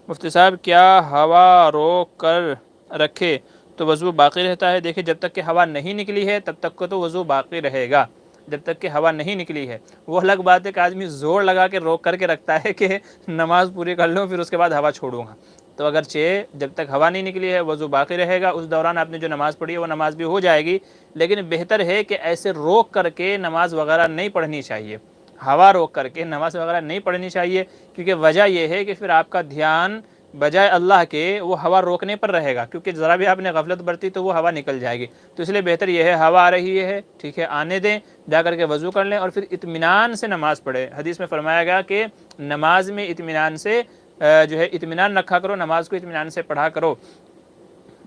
مفتی صاحب کیا ہوا روک کر رکھے تو وضو باقی رہتا ہے؟ دیکھیں جب تک کہ ہوا نہیں نکلی ہے تب تک کو تو وضو باقی رہے گا، جب تک کہ ہوا نہیں نکلی ہے۔ وہ الگ بات ہے کہ آدمی زور لگا کے روک کر کے رکھتا ہے کہ نماز پوری کر لوں پھر اس کے بعد ہوا چھوڑوں گا، تو اگرچہ جب تک ہوا نہیں نکلی ہے وضو باقی رہے گا، اس دوران آپ نے جو نماز پڑھی ہے وہ نماز بھی ہو جائے گی، لیکن بہتر ہے کہ ایسے روک کر کے نماز وغیرہ نہیں پڑھنی چاہیے، ہوا روک کر کے نماز وغیرہ نہیں پڑھنی چاہیے، کیونکہ وجہ یہ ہے کہ پھر آپ کا دھیان بجائے اللہ کے وہ ہوا روکنے پر رہے گا، کیونکہ ذرا بھی آپ نے غفلت برتی تو وہ ہوا نکل جائے گی، تو اس لیے بہتر یہ ہے ہوا آ رہی ہے ٹھیک ہے آنے دیں، جا کر کے وضو کر لیں اور پھر اطمینان سے نماز پڑھیں۔ حدیث میں فرمایا گیا کہ نماز میں اطمینان سے جو ہے اطمینان رکھا کرو، نماز کو اطمینان سے پڑھا کرو،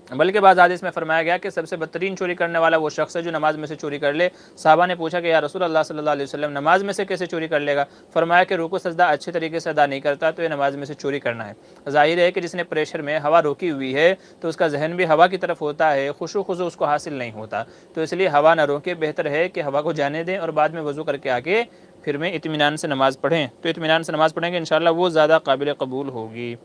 بلکہ بعض حدیث میں فرمایا گیا کہ سب سے بدترین چوری کرنے والا وہ شخص ہے جو نماز میں سے چوری کر لے۔ صحابہ نے پوچھا کہ یا رسول اللہ صلی اللہ علیہ وسلم نماز میں سے کیسے چوری کر لے گا؟ فرمایا کہ رکوع سجدہ اچھے طریقے سے ادا نہیں کرتا تو یہ نماز میں سے چوری کرنا ہے۔ ظاہر ہے کہ جس نے پریشر میں ہوا روکی ہوئی ہے تو اس کا ذہن بھی ہوا کی طرف ہوتا ہے، خشوع خضوع اس کو حاصل نہیں ہوتا، تو اس لیے ہوا نہ روکے، بہتر ہے کہ ہوا کو جانے دیں اور بعد میں وضو کر کے آگے پھر میں اطمینان سے نماز پڑھیں، تو اطمینان سے نماز پڑھیں گے انشاءاللہ وہ زیادہ قابل قبول ہوگی۔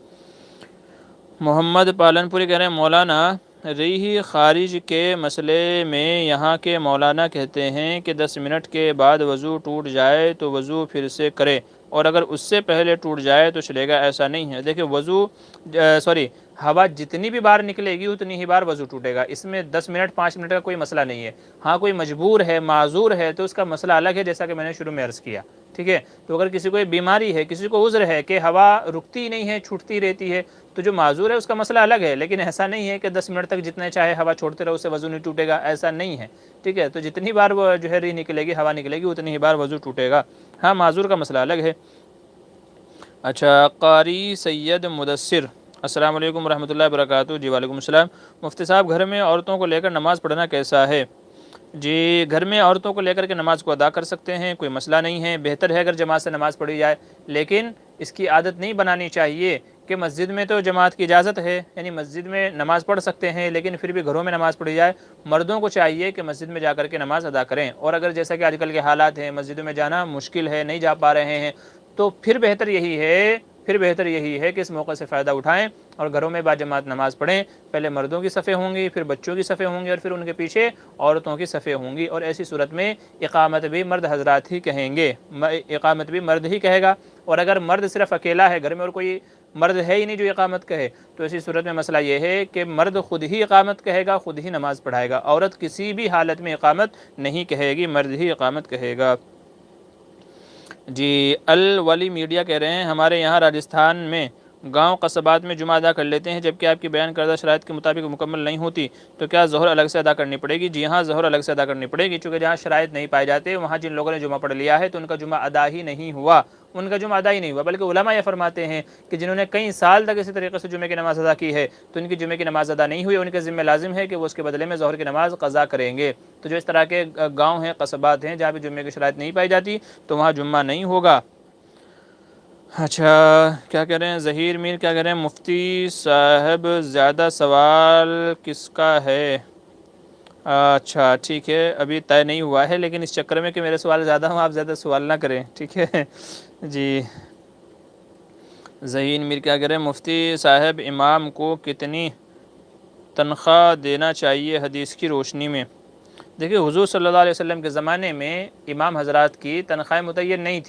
محمد پالن پوری کہہ رہے ہیں مولانا ریح خارج کے مسئلے میں یہاں کے مولانا کہتے ہیں کہ 10 منٹ کے بعد وضو ٹوٹ جائے تو وضو پھر سے کرے اور اگر اس سے پہلے ٹوٹ جائے تو چلے گا، ایسا نہیں ہے۔ دیکھیں ہوا جتنی بھی بار نکلے گی اتنی ہی بار وضو ٹوٹے گا، اس میں 10 منٹ 5 منٹ کا کوئی مسئلہ نہیں ہے۔ ہاں کوئی مجبور ہے معذور ہے تو اس کا مسئلہ الگ ہے، جیسا کہ میں نے شروع میں عرض کیا ٹھیک ہے، تو اگر کسی کو بیماری ہے، کسی کو عذر ہے کہ ہوا رکتی ہی نہیں ہے چھوٹتی رہتی ہے تو جو معذور ہے اس کا مسئلہ الگ ہے، لیکن ایسا نہیں ہے کہ 10 منٹ تک جتنے چاہے ہوا چھوڑتے رہو اس سے وضو نہیں ٹوٹے گا، ایسا نہیں ہے ٹھیک ہے، تو جتنی بار وہ جو ہے ریح نکلے گی ہوا نکلے گی اتنی ہی بار وضو ٹوٹے گا، ہاں معذور کا مسئلہ الگ ہے۔ اچھا قاری سید مدثر السلام علیکم ورحمۃ اللہ وبرکاتہ جی وعلیکم السلام۔ مفتی صاحب گھر میں عورتوں کو لے کر نماز پڑھنا کیسا ہے؟ جی گھر میں عورتوں کو لے کر کے نماز کو ادا کر سکتے ہیں، کوئی مسئلہ نہیں ہے، بہتر ہے اگر جماعت سے نماز پڑھی جائے، لیکن اس کی عادت نہیں بنانی چاہیے کہ مسجد میں تو جماعت کی اجازت ہے، یعنی مسجد میں نماز پڑھ سکتے ہیں لیکن پھر بھی گھروں میں نماز پڑھی جائے۔ مردوں کو چاہیے کہ مسجد میں جا کر کے نماز ادا کریں، اور اگر جیسا کہ آج کل کے حالات ہیں مسجدوں میں جانا مشکل ہے، نہیں جا پا رہے ہیں، تو پھر بہتر یہی ہے کہ اس موقع سے فائدہ اٹھائیں اور گھروں میں باجماعت نماز پڑھیں۔ پہلے مردوں کی صفیں ہوں گی، پھر بچوں کی صفیں ہوں گی اور پھر ان کے پیچھے عورتوں کی صفیں ہوں گی، اور ایسی صورت میں اقامت بھی مرد حضرات ہی کہیں گے، اقامت بھی مرد ہی کہے گا، اور اگر مرد صرف اکیلا ہے گھر میں اور کوئی مرد ہے ہی نہیں جو اقامت کہے تو ایسی صورت میں مسئلہ یہ ہے کہ مرد خود ہی اقامت کہے گا، خود ہی نماز پڑھائے گا، عورت کسی بھی حالت میں اقامت نہیں کہے گی، مرد ہی اقامت کہے گا۔ جی الولی میڈیا کہہ رہے ہیں ہمارے یہاں راجستھان میں گاؤں قصبات میں جمعہ ادا کر لیتے ہیں جبکہ آپ کی بیان کردہ شرائط کے مطابق مکمل نہیں ہوتی تو کیا ظہر الگ سے ادا کرنی پڑے گی؟ جی ہاں ظہر الگ سے ادا کرنی پڑے گی، چونکہ جہاں شرائط نہیں پائے جاتے وہاں جن لوگوں نے جمعہ پڑھ لیا ہے تو ان کا جمعہ ادا ہی نہیں ہوا، بلکہ علماء یہ فرماتے ہیں کہ جنہوں نے کئی سال تک اسی طریقے سے جمعے کی نماز ادا کی ہے تو ان کی جمعے کی نماز ادا نہیں ہوئی، ان کے ذمہ لازم ہے کہ وہ اس کے بدلے میں ظہر کی نماز قضا کریں گے۔ تو جو اس طرح کے گاؤں ہیں قصبات ہیں جہاں بھی جمعے کی شرائط نہیں پائی جاتی تو وہاں جمعہ نہیں ہوگا۔ اچھا کیا کہہ رہے ہیں ظہیر میر کیا کہہ رہے ہیں مفتی صاحب زیادہ سوال کس کا ہے؟ اچھا ٹھیک ہے ابھی طے نہیں ہوا ہے، لیکن اس چکر میں کہ میرے سوال زیادہ ہوں آپ زیادہ سوال نہ کریں ٹھیک ہے جی۔ ظہیر میر کیا کہہ رہے ہیں مفتی صاحب امام کو کتنی تنخواہ دینا چاہیے حدیث کی روشنی میں؟ دیکھیے حضور صلی اللہ علیہ وسلم کے زمانے میں امام حضرات کی تنخواہیں متعین نہیں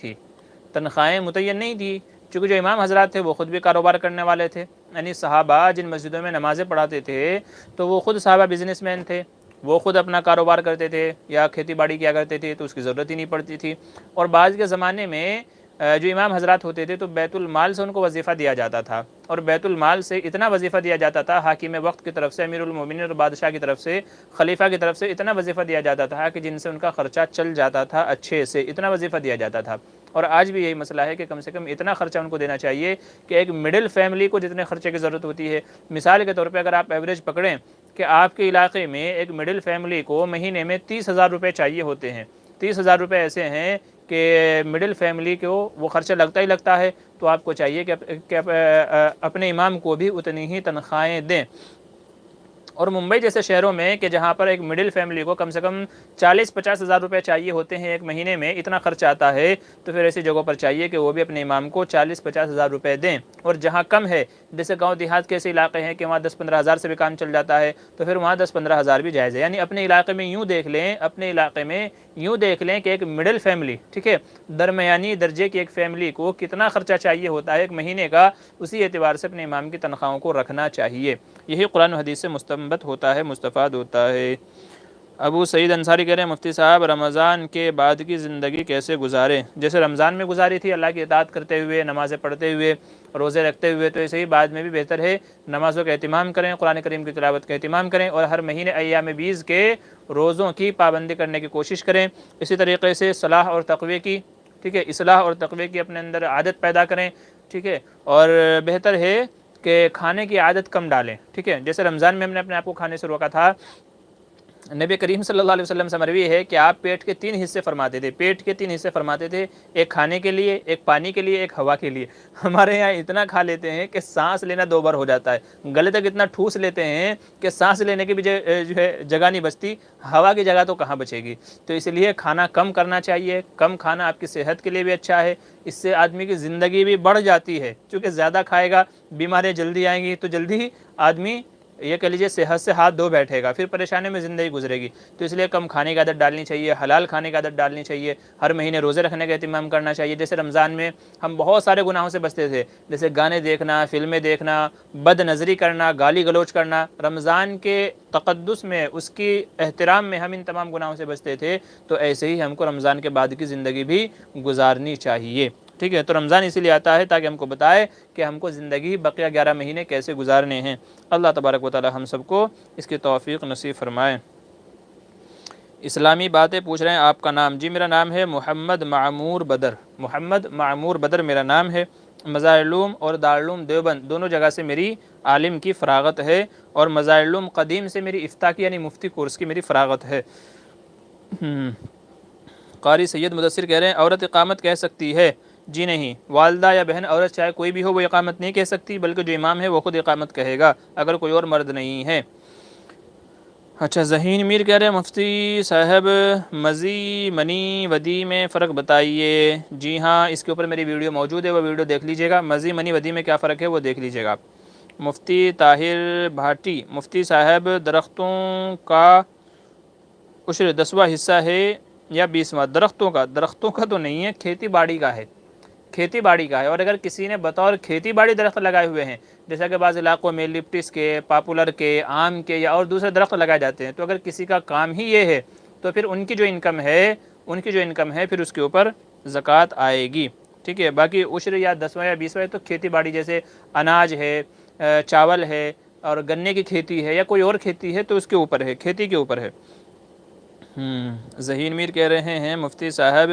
تھی، چونکہ جو امام حضرات تھے وہ خود بھی کاروبار کرنے والے تھے، یعنی صحابہ جن مسجدوں میں نمازیں پڑھاتے تھے تو وہ خود صحابہ بزنس مین تھے، وہ خود اپنا کاروبار کرتے تھے یا کھیتی باڑی کیا کرتے تھے تو اس کی ضرورت ہی نہیں پڑتی تھی، اور بعض کے زمانے میں جو امام حضرات ہوتے تھے تو بیت المال سے ان کو وظیفہ دیا جاتا تھا، اور بیت المال سے اتنا وظیفہ دیا جاتا تھا حاکم وقت کی طرف سے، امیر المومنین اور بادشاہ کی طرف سے، خلیفہ کی طرف سے اتنا وظیفہ دیا جاتا تھا کہ جن سے ان کا خرچہ چل جاتا تھا، اچھے سے اتنا وظیفہ دیا جاتا تھا۔ اور آج بھی یہی مسئلہ ہے کہ کم سے کم اتنا خرچہ ان کو دینا چاہیے کہ ایک مڈل فیملی کو جتنے خرچے کی ضرورت ہوتی ہے، مثال کے طور پہ اگر آپ ایوریج پکڑیں کہ آپ کے علاقے میں ایک مڈل فیملی کو مہینے میں 30,000 روپے چاہیے ہوتے ہیں، 30,000 روپے ایسے ہیں کہ مڈل فیملی کو وہ خرچہ لگتا ہی لگتا ہے، تو آپ کو چاہیے کہ اپنے امام کو بھی اتنی ہی تنخواہیں دیں۔ اور ممبئی جیسے شہروں میں کہ جہاں پر ایک مڈل فیملی کو کم سے کم 40-50 ہزار روپے چاہیے ہوتے ہیں ایک مہینے میں، اتنا خرچ آتا ہے، تو پھر ایسی جگہوں پر چاہیے کہ وہ بھی اپنے امام کو 40-50 ہزار روپے دیں۔ اور جہاں کم ہے، جیسے گاؤں دیہات کے ایسے علاقے ہیں کہ وہاں 10-15 ہزار سے بھی کام چل جاتا ہے، تو پھر وہاں 10-15 ہزار بھی جائز ہے۔ یعنی اپنے علاقے میں یوں دیکھ لیں، کہ ایک مڈل فیملی، ٹھیک ہے، درمیانی درجے کی ایک فیملی کو کتنا خرچہ چاہیے ہوتا ہے ایک مہینے کا، اسی اعتبار سے اپنے امام کی تنخواہوں کو رکھنا چاہیے۔ یہی قرآن و حدیث سے مستنبط ہوتا ہے، مستفاد ہوتا ہے۔ ابو سعید انصاری کہہ رہے ہیں مفتی صاحب رمضان کے بعد کی زندگی کیسے گزاریں؟ جیسے رمضان میں گزاری تھی اللہ کی اطاعت کرتے ہوئے، نمازیں پڑھتے ہوئے، روزے رکھتے ہوئے، تو ایسے ہی بعد میں بھی بہتر ہے نمازوں کا اہتمام کریں، قرآن کریم کی تلاوت کا اہتمام کریں، اور ہر مہینے ایام بیز کے روزوں کی پابندی کرنے کی کوشش کریں۔ اسی طریقے سے صلاح اور تقوی کی، ٹھیک ہے، اصلاح اور تقوی کی اپنے اندر عادت پیدا کریں، ٹھیک ہے، اور بہتر ہے کہ کھانے کی عادت کم ڈالیں، ٹھیک ہے۔ جیسے رمضان میں ہم نے اپنے آپ کو کھانے سے روکا تھا، نبی کریم صلی اللہ علیہ وسلم سے مروی ہے کہ آپ پیٹ کے 3 حصے فرماتے تھے، ایک کھانے کے لیے، ایک پانی کے لیے، ایک ہوا کے لیے۔ ہمارے یہاں اتنا کھا لیتے ہیں کہ سانس لینا 2 بار ہو جاتا ہے، گلے تک اتنا ٹھوس لیتے ہیں کہ سانس لینے کی بھی جو ہے جگہ نہیں بچتی، ہوا کی جگہ تو کہاں بچے گی۔ تو اس لیے کھانا کم کرنا چاہیے، کم کھانا آپ کی صحت کے لیے بھی اچھا ہے، اس سے آدمی کی زندگی بھی بڑھ جاتی ہے، چونکہ زیادہ کھائے گا بیماریاں جلدی آئیں گی، تو جلدی آدمی یہ کہہ لیجیے صحت سے ہاتھ دھو بیٹھے گا، پھر پریشانی میں زندگی گزرے گی۔ تو اس لیے کم کھانے کی عادت ڈالنی چاہیے، حلال کھانے کی عادت ڈالنی چاہیے، ہر مہینے روزے رکھنے کا اہتمام کرنا چاہیے۔ جیسے رمضان میں ہم بہت سارے گناہوں سے بچتے تھے، جیسے گانے دیکھنا، فلمیں دیکھنا، بد نظری کرنا، گالی گلوچ کرنا۔ رمضان کے تقدس میں، اس کی احترام میں ہم ان تمام گناہوں سے بچتے تھے، تو ایسے ہی ہم کو رمضان کے بعد کی زندگی بھی گزارنی چاہیے، ٹھیک ہے۔ تو رمضان اسی لیے آتا ہے تاکہ ہم کو بتائے کہ ہم کو زندگی بقیہ 11 مہینے کیسے گزارنے ہیں۔ اللہ تبارک و تعالی ہم سب کو اس کی توفیق نصیب فرمائے۔ اسلامی باتیں پوچھ رہے ہیں، آپ کا نام؟ جی میرا نام ہے محمد معمور بدر، محمد معمور بدر میرا نام ہے۔ مظاہر علوم اور دارالعلوم دیوبند دونوں جگہ سے میری عالم کی فراغت ہے، اور مظاہر علوم قدیم سے میری افتاء کی یعنی مفتی کورس کی میری فراغت ہے۔ قاری سید مدثر کہہ رہے ہیں عورت اقامت کہہ سکتی ہے؟ جی نہیں، والدہ یا بہن عورت چاہے کوئی بھی ہو وہ اقامت نہیں کہہ سکتی، بلکہ جو امام ہے وہ خود اقامت کہے گا اگر کوئی اور مرد نہیں ہے۔ اچھا، ذہین میر کہہ رہے ہیں مفتی صاحب مزی منی ودی میں فرق بتائیے۔ جی ہاں، اس کے اوپر میری ویڈیو موجود ہے، وہ ویڈیو دیکھ لیجیے گا، مزی منی ودی میں کیا فرق ہے وہ دیکھ لیجیے گا۔ مفتی طاہر بھاٹی، مفتی صاحب درختوں کا عشر 10واں حصہ ہے یا 20واں؟ درختوں کا تو نہیں ہے، کھیتی باڑی کا ہے، کھیتی باڑی کا ہے۔ اور اگر کسی نے بطور کھیتی باڑی درخت لگائے ہوئے ہیں، جیسا کہ بعض علاقوں میں لپٹس کے، پاپولر کے، آم کے یا اور دوسرے درخت لگائے جاتے ہیں، تو اگر کسی کا کام ہی یہ ہے تو پھر ان کی جو انکم ہے پھر اس کے اوپر زکوٰۃ آئے گی، ٹھیک ہے۔ باقی عشر یا 10واں یا 20واں تو کھیتی باڑی جیسے اناج ہے، چاول ہے، اور گنے کی کھیتی ہے یا کوئی اور کھیتی ہے تو اس کے اوپر ہے، کھیتی کے اوپر ہے۔ ذہین میر کہہ رہے ہیں مفتی صاحب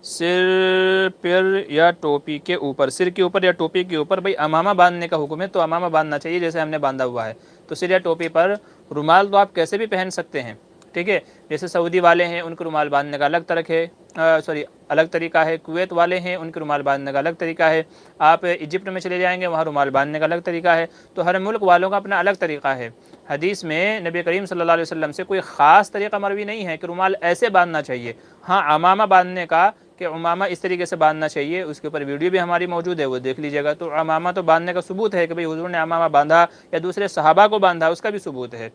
سر پر یا ٹوپی کے اوپر، سر کے اوپر یا ٹوپی کے اوپر، بھئی امامہ باندھنے کا حکم ہے تو امامہ باندھنا چاہیے جیسے ہم نے باندھا ہوا ہے۔ تو سر یا ٹوپی پر رومال تو آپ کیسے بھی پہن سکتے ہیں، ٹھیک ہے۔ جیسے سعودی والے ہیں ان کو رومال باندھنے کا الگ طریقہ ہے، کویت والے ہیں ان کے رومال باندھنے کا الگ طریقہ ہے، آپ ایجپٹ میں چلے جائیں گے وہاں رومال باندھنے کا الگ طریقہ ہے، تو ہر ملک والوں کا اپنا الگ طریقہ ہے۔ حدیث میں نبی کریم صلی اللہ علیہ وسلم سے کوئی خاص طریقہ مروی نہیں ہے کہ رومال ایسے باندھنا چاہیے۔ ہاں، امامہ باندھنے کا کہ امامہ اس طریقے سے باندھنا چاہیے، اس کے اوپر ویڈیو بھی ہماری موجود ہے، وہ دیکھ لیجیے گا۔ تو امامہ تو باندھنے کا ثبوت ہے کہ بھئی حضور نے امامہ باندھا یا دوسرے صحابہ کو باندھا، اس کا بھی ثبوت ہے،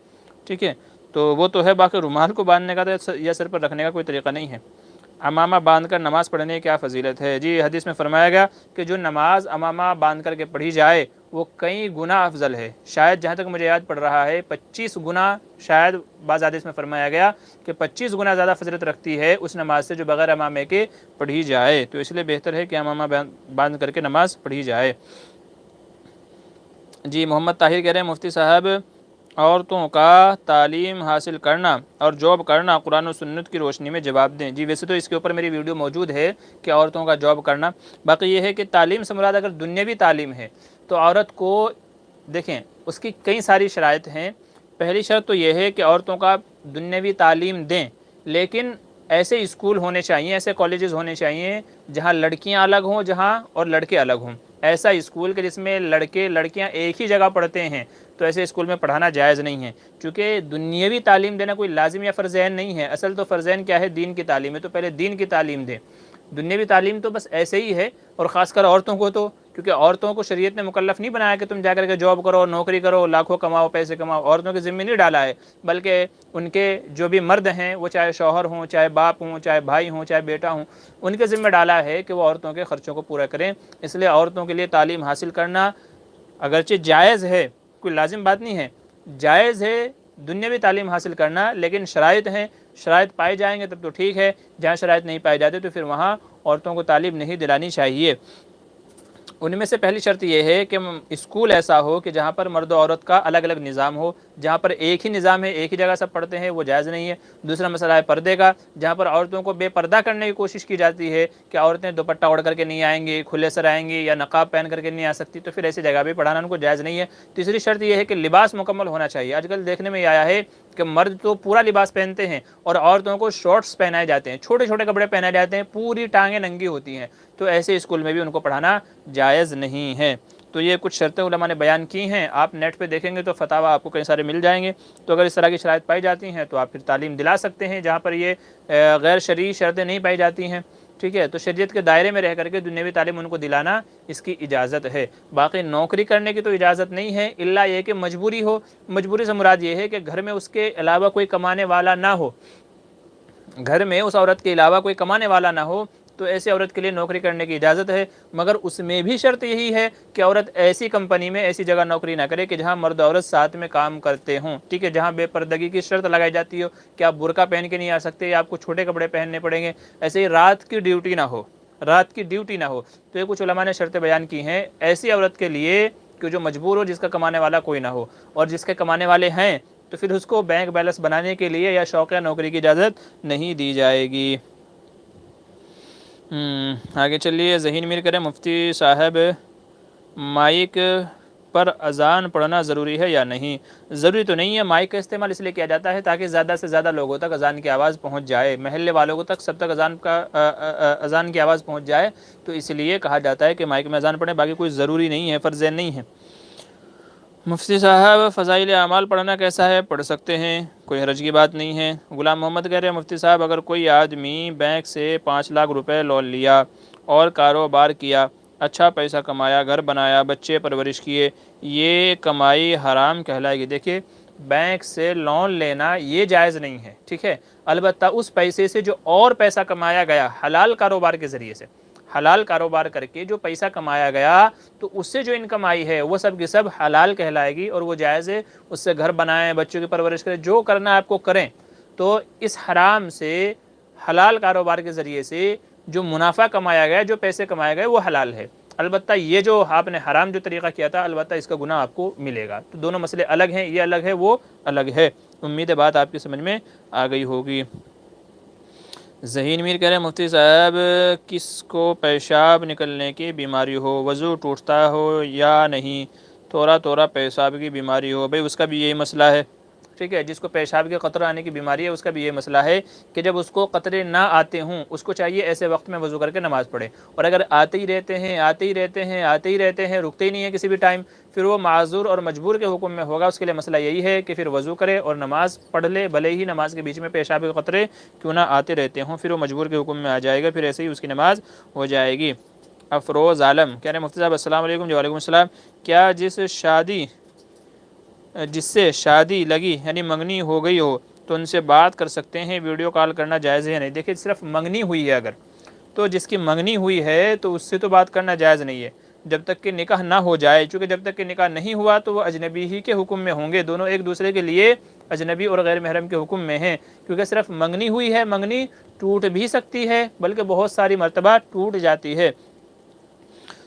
ٹھیک ہے۔ تو وہ تو ہے، باقی رومال کو باندھنے کا یا سر پر رکھنے کا کوئی طریقہ نہیں ہے۔ امامہ باندھ کر نماز پڑھنے کی کیا فضیلت ہے؟ جی حدیث میں فرمایا گیا کہ جو نماز امامہ باندھ کر کے پڑھی جائے وہ کئی گنا افضل ہے، شاید جہاں تک مجھے یاد پڑ رہا ہے 25 گنا، شاید بعض حدیث میں فرمایا گیا کہ 25 گنا زیادہ فضیلت رکھتی ہے اس نماز سے جو بغیر امامے کے پڑھی جائے، تو اس لیے بہتر ہے کہ امامہ باندھ کر کے نماز پڑھی جائے۔ جی محمد طاہر کہہ رہے ہیں مفتی صاحب عورتوں کا تعلیم حاصل کرنا اور جاب کرنا قرآن و سنت کی روشنی میں جواب دیں۔ جی ویسے تو اس کے اوپر میری ویڈیو موجود ہے کہ عورتوں کا جاب کرنا، باقی یہ ہے کہ تعلیم سے مراد اگر دنیاوی تعلیم ہے تو عورت کو دیکھیں اس کی کئی ساری شرائط ہیں۔ پہلی شرط تو یہ ہے کہ عورتوں کا دنیاوی تعلیم دیں، لیکن ایسے اسکول ہونے چاہیے، ایسے کالجز ہونے چاہیے جہاں لڑکیاں الگ ہوں اور لڑکے الگ ہوں، ایسا اسکول کہ جس میں لڑکے لڑکیاں ایک ہی جگہ پڑھتے ہیں، تو ایسے اسکول میں پڑھانا جائز نہیں ہے، چونکہ دنیاوی تعلیم دینا کوئی لازم یا فرض عین نہیں ہے۔ اصل تو فرض عین کیا ہے؟ دین کی تعلیم ہے، تو پہلے دین کی تعلیم دیں۔ دنیاوی تعلیم تو بس ایسے ہی ہے، اور خاص کر عورتوں کو تو، کیونکہ عورتوں کو شریعت نے مکلف نہیں بنایا کہ تم جا کر کے جاب کرو، نوکری کرو، لاکھوں کماؤ، پیسے کماؤ، عورتوں کے ذمہ نہیں ڈالا ہے، بلکہ ان کے جو بھی مرد ہیں، وہ چاہے شوہر ہوں، چاہے باپ ہوں، چاہے بھائی ہوں، چاہے بیٹا ہوں، ان کے ذمہ ڈالا ہے کہ وہ عورتوں کے خرچوں کو پورا کریں۔ اس لیے عورتوں کے لیے تعلیم حاصل کرنا اگرچہ جائز ہے، کوئی لازم بات نہیں ہے، جائز ہے دنیاوی تعلیم حاصل کرنا، لیکن شرائط ہیں، شرائط پائے جائیں گے تب تو ٹھیک ہے، جہاں شرائط نہیں پائے جاتے تو پھر وہاں عورتوں کو تعلیم نہیں دلانی چاہیے۔ ان میں سے پہلی شرط یہ ہے کہ اسکول ایسا ہو کہ جہاں پر مرد و عورت کا الگ الگ نظام ہو، جہاں پر ایک ہی نظام ہے، ایک ہی جگہ سب پڑھتے ہیں، وہ جائز نہیں ہے۔ دوسرا مسئلہ ہے پردے کا، جہاں پر عورتوں کو بے پردہ کرنے کی کوشش کی جاتی ہے کہ عورتیں دوپٹہ اوڑھ کر کے نہیں آئیں گی، کھلے سر آئیں گی، یا نقاب پہن کر کے نہیں آ سکتی، تو پھر ایسی جگہ بھی پڑھانا ان کو جائز نہیں ہے۔ تیسری شرط یہ ہے کہ لباس مکمل ہونا چاہیے۔ آج کل دیکھنے میں آیا ہے کہ مرد تو پورا لباس پہنتے ہیں اور عورتوں کو شارٹس پہنائے جاتے ہیں، چھوٹے چھوٹے کپڑے پہنائے جاتے ہیں، پوری ٹانگیں ننگی ہوتی ہیں، تو ایسے اسکول میں بھی ان کو پڑھانا جائز نہیں ہے۔ تو یہ کچھ شرطیں علماء نے بیان کی ہیں، آپ نیٹ پہ دیکھیں گے تو فتاوی آپ کو کئی سارے مل جائیں گے۔ تو اگر اس طرح کی شرائط پائی جاتی ہیں تو آپ پھر تعلیم دلا سکتے ہیں، جہاں پر یہ غیر شرعی شرطیں نہیں پائی جاتی ہیں، ٹھیک ہے، تو شریعت کے دائرے میں رہ کر کے دنیاوی تعلیم ان کو دلانا اس کی اجازت ہے۔ باقی نوکری کرنے کی تو اجازت نہیں ہے، الا یہ کہ مجبوری ہو۔ مجبوری سے مراد یہ ہے کہ گھر میں اس کے علاوہ کوئی کمانے والا نہ ہو، گھر میں اس عورت کے علاوہ کوئی کمانے والا نہ ہو، تو ایسے عورت کے لیے نوکری کرنے کی اجازت ہے، مگر اس میں بھی شرط یہی ہے کہ عورت ایسی کمپنی میں، ایسی جگہ نوکری نہ کرے کہ جہاں مرد و عورت ساتھ میں کام کرتے ہوں، ٹھیک ہے، جہاں بے پردگی کی شرط لگائی جاتی ہو کہ آپ برقع پہن کے نہیں آ سکتے، یا آپ کو چھوٹے کپڑے پہننے پڑیں گے، ایسے ہی رات کی ڈیوٹی نہ ہو، رات کی ڈیوٹی نہ ہو۔ تو یہ کچھ علماء نے شرطیں بیان کی ہیں ایسی عورت کے لیے کہ جو مجبور ہو، جس کا کمانے والا کوئی نہ ہو، اور جس کے کمانے والے ہیں تو پھر اس کو بینک بیلنس بنانے کے لیے یا شوقیہ نوکری کی اجازت نہیں دی جائے گی۔ آگے چلیے، ذہین میر کریں مفتی صاحب، مائک پر اذان پڑھنا ضروری ہے یا نہیں؟ ضروری تو نہیں ہے، مائک کا استعمال اس لیے کیا جاتا ہے تاکہ زیادہ سے زیادہ لوگوں تک اذان کی آواز پہنچ جائے، محلے والوں تک سب تک اذان کی آواز پہنچ جائے، تو اس لیے کہا جاتا ہے کہ مائک میں اذان پڑھیں، باقی کوئی ضروری نہیں ہے، فرض عین نہیں ہے۔ مفتی صاحب، فضائل اعمال پڑھنا کیسا ہے؟ پڑھ سکتے ہیں، کوئی حرج کی بات نہیں ہے۔ غلام محمد کہہ رہے ہیں مفتی صاحب، اگر کوئی آدمی بینک سے 5 لاکھ روپے لون لیا اور کاروبار کیا، اچھا پیسہ کمایا، گھر بنایا، بچے پرورش کیے، یہ کمائی حرام کہلائے گی؟ دیکھیے، بینک سے لون لینا یہ جائز نہیں ہے، ٹھیک ہے، البتہ اس پیسے سے جو اور پیسہ کمایا گیا حلال کاروبار کے ذریعے سے، حلال کاروبار کر کے جو پیسہ کمایا گیا، تو اس سے جو انکم آئی ہے وہ سب کی سب حلال کہلائے گی اور وہ جائز ہے۔ اس سے گھر بنائیں، بچوں کی پرورش کریں، جو کرنا ہے آپ کو کریں۔ تو اس حرام سے، حلال کاروبار کے ذریعے سے جو منافع کمایا گیا، جو پیسے کمائے گئے، وہ حلال ہے۔ البتہ یہ جو آپ نے حرام جو طریقہ کیا تھا، البتہ اس کا گناہ آپ کو ملے گا۔ تو دونوں مسئلے الگ ہیں، یہ الگ ہے، وہ الگ ہے۔ امید ہے بات آپ کی سمجھ میں آ گئی ہوگی۔ ذہین میر کہہ رہے ہیں مفتی صاحب، کس کو پیشاب نکلنے کی بیماری ہو، وضو ٹوٹتا ہو یا نہیں، تھوڑا تھوڑا پیشاب کی بیماری ہو، بھئی اس کا بھی یہی مسئلہ ہے، ٹھیک ہے، جس کو پیشاب کے قطرے آنے کی بیماری ہے اس کا بھی یہ مسئلہ ہے کہ جب اس کو قطرے نہ آتے ہوں، اس کو چاہیے ایسے وقت میں وضو کر کے نماز پڑھے، اور اگر آتے ہی رہتے ہیں، آتے ہی رہتے ہیں، آتے ہی رہتے ہیں، رکتے ہی نہیں ہیں کسی بھی ٹائم، پھر وہ معذور اور مجبور کے حکم میں ہوگا۔ اس کے لیے مسئلہ یہی ہے کہ پھر وضو کرے اور نماز پڑھ لے، بھلے ہی نماز کے بیچ میں پیشاب کے قطرے کیوں نہ آتے رہتے ہوں، پھر وہ مجبور کے حکم میں آ جائے گا، پھر ایسے ہی اس کی نماز ہو جائے گی۔ افروز عالم کہہ رہے ہیں مفتی صاحب السلام علیکم۔ جی وعلیکم السلام۔ کیا جس سے شادی لگی یعنی منگنی ہو گئی ہو تو ان سے بات کر سکتے ہیں، ویڈیو کال کرنا جائز ہے یا نہیں؟ دیکھیں، صرف منگنی ہوئی ہے اگر، تو جس کی منگنی ہوئی ہے تو اس سے تو بات کرنا جائز نہیں ہے جب تک کہ نکاح نہ ہو جائے، چونکہ جب تک کہ نکاح نہیں ہوا تو وہ اجنبی ہی کے حکم میں ہوں گے، دونوں ایک دوسرے کے لیے اجنبی اور غیر محرم کے حکم میں ہیں، کیونکہ صرف منگنی ہوئی ہے، منگنی ٹوٹ بھی سکتی ہے، بلکہ بہت ساری مرتبہ ٹوٹ جاتی ہے،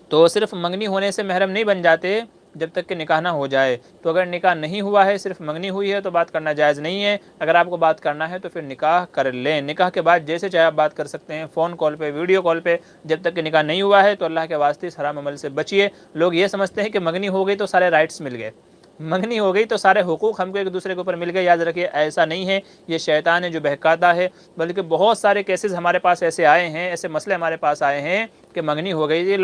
تو صرف منگنی ہونے سے محرم نہیں بن جاتے جب تک کہ نکاح نہ ہو جائے۔ تو اگر نکاح نہیں ہوا ہے، صرف منگنی ہوئی ہے، تو بات کرنا جائز نہیں ہے۔ اگر آپ کو بات کرنا ہے تو پھر نکاح کر لیں، نکاح کے بعد جیسے چاہے آپ بات کر سکتے ہیں، فون کال پہ، ویڈیو کال پہ، جب تک کہ نکاح نہیں ہوا ہے تو اللہ کے واسطے اس حرام عمل سے بچیے۔ لوگ یہ سمجھتے ہیں کہ منگنی ہو گئی تو سارے رائٹس مل گئے، منگنی ہو گئی تو سارے حقوق ہم کو ایک دوسرے کے اوپر مل گئے، یاد رکھیے ایسا نہیں ہے، یہ شیطان ہے جو بہکاتا ہے، بلکہ بہت سارے کیسز ہمارے پاس ایسے آئے ہیں، ایسے مسئلے ہمارے پاس آئے ہیں کہ منگنی ہو گئی،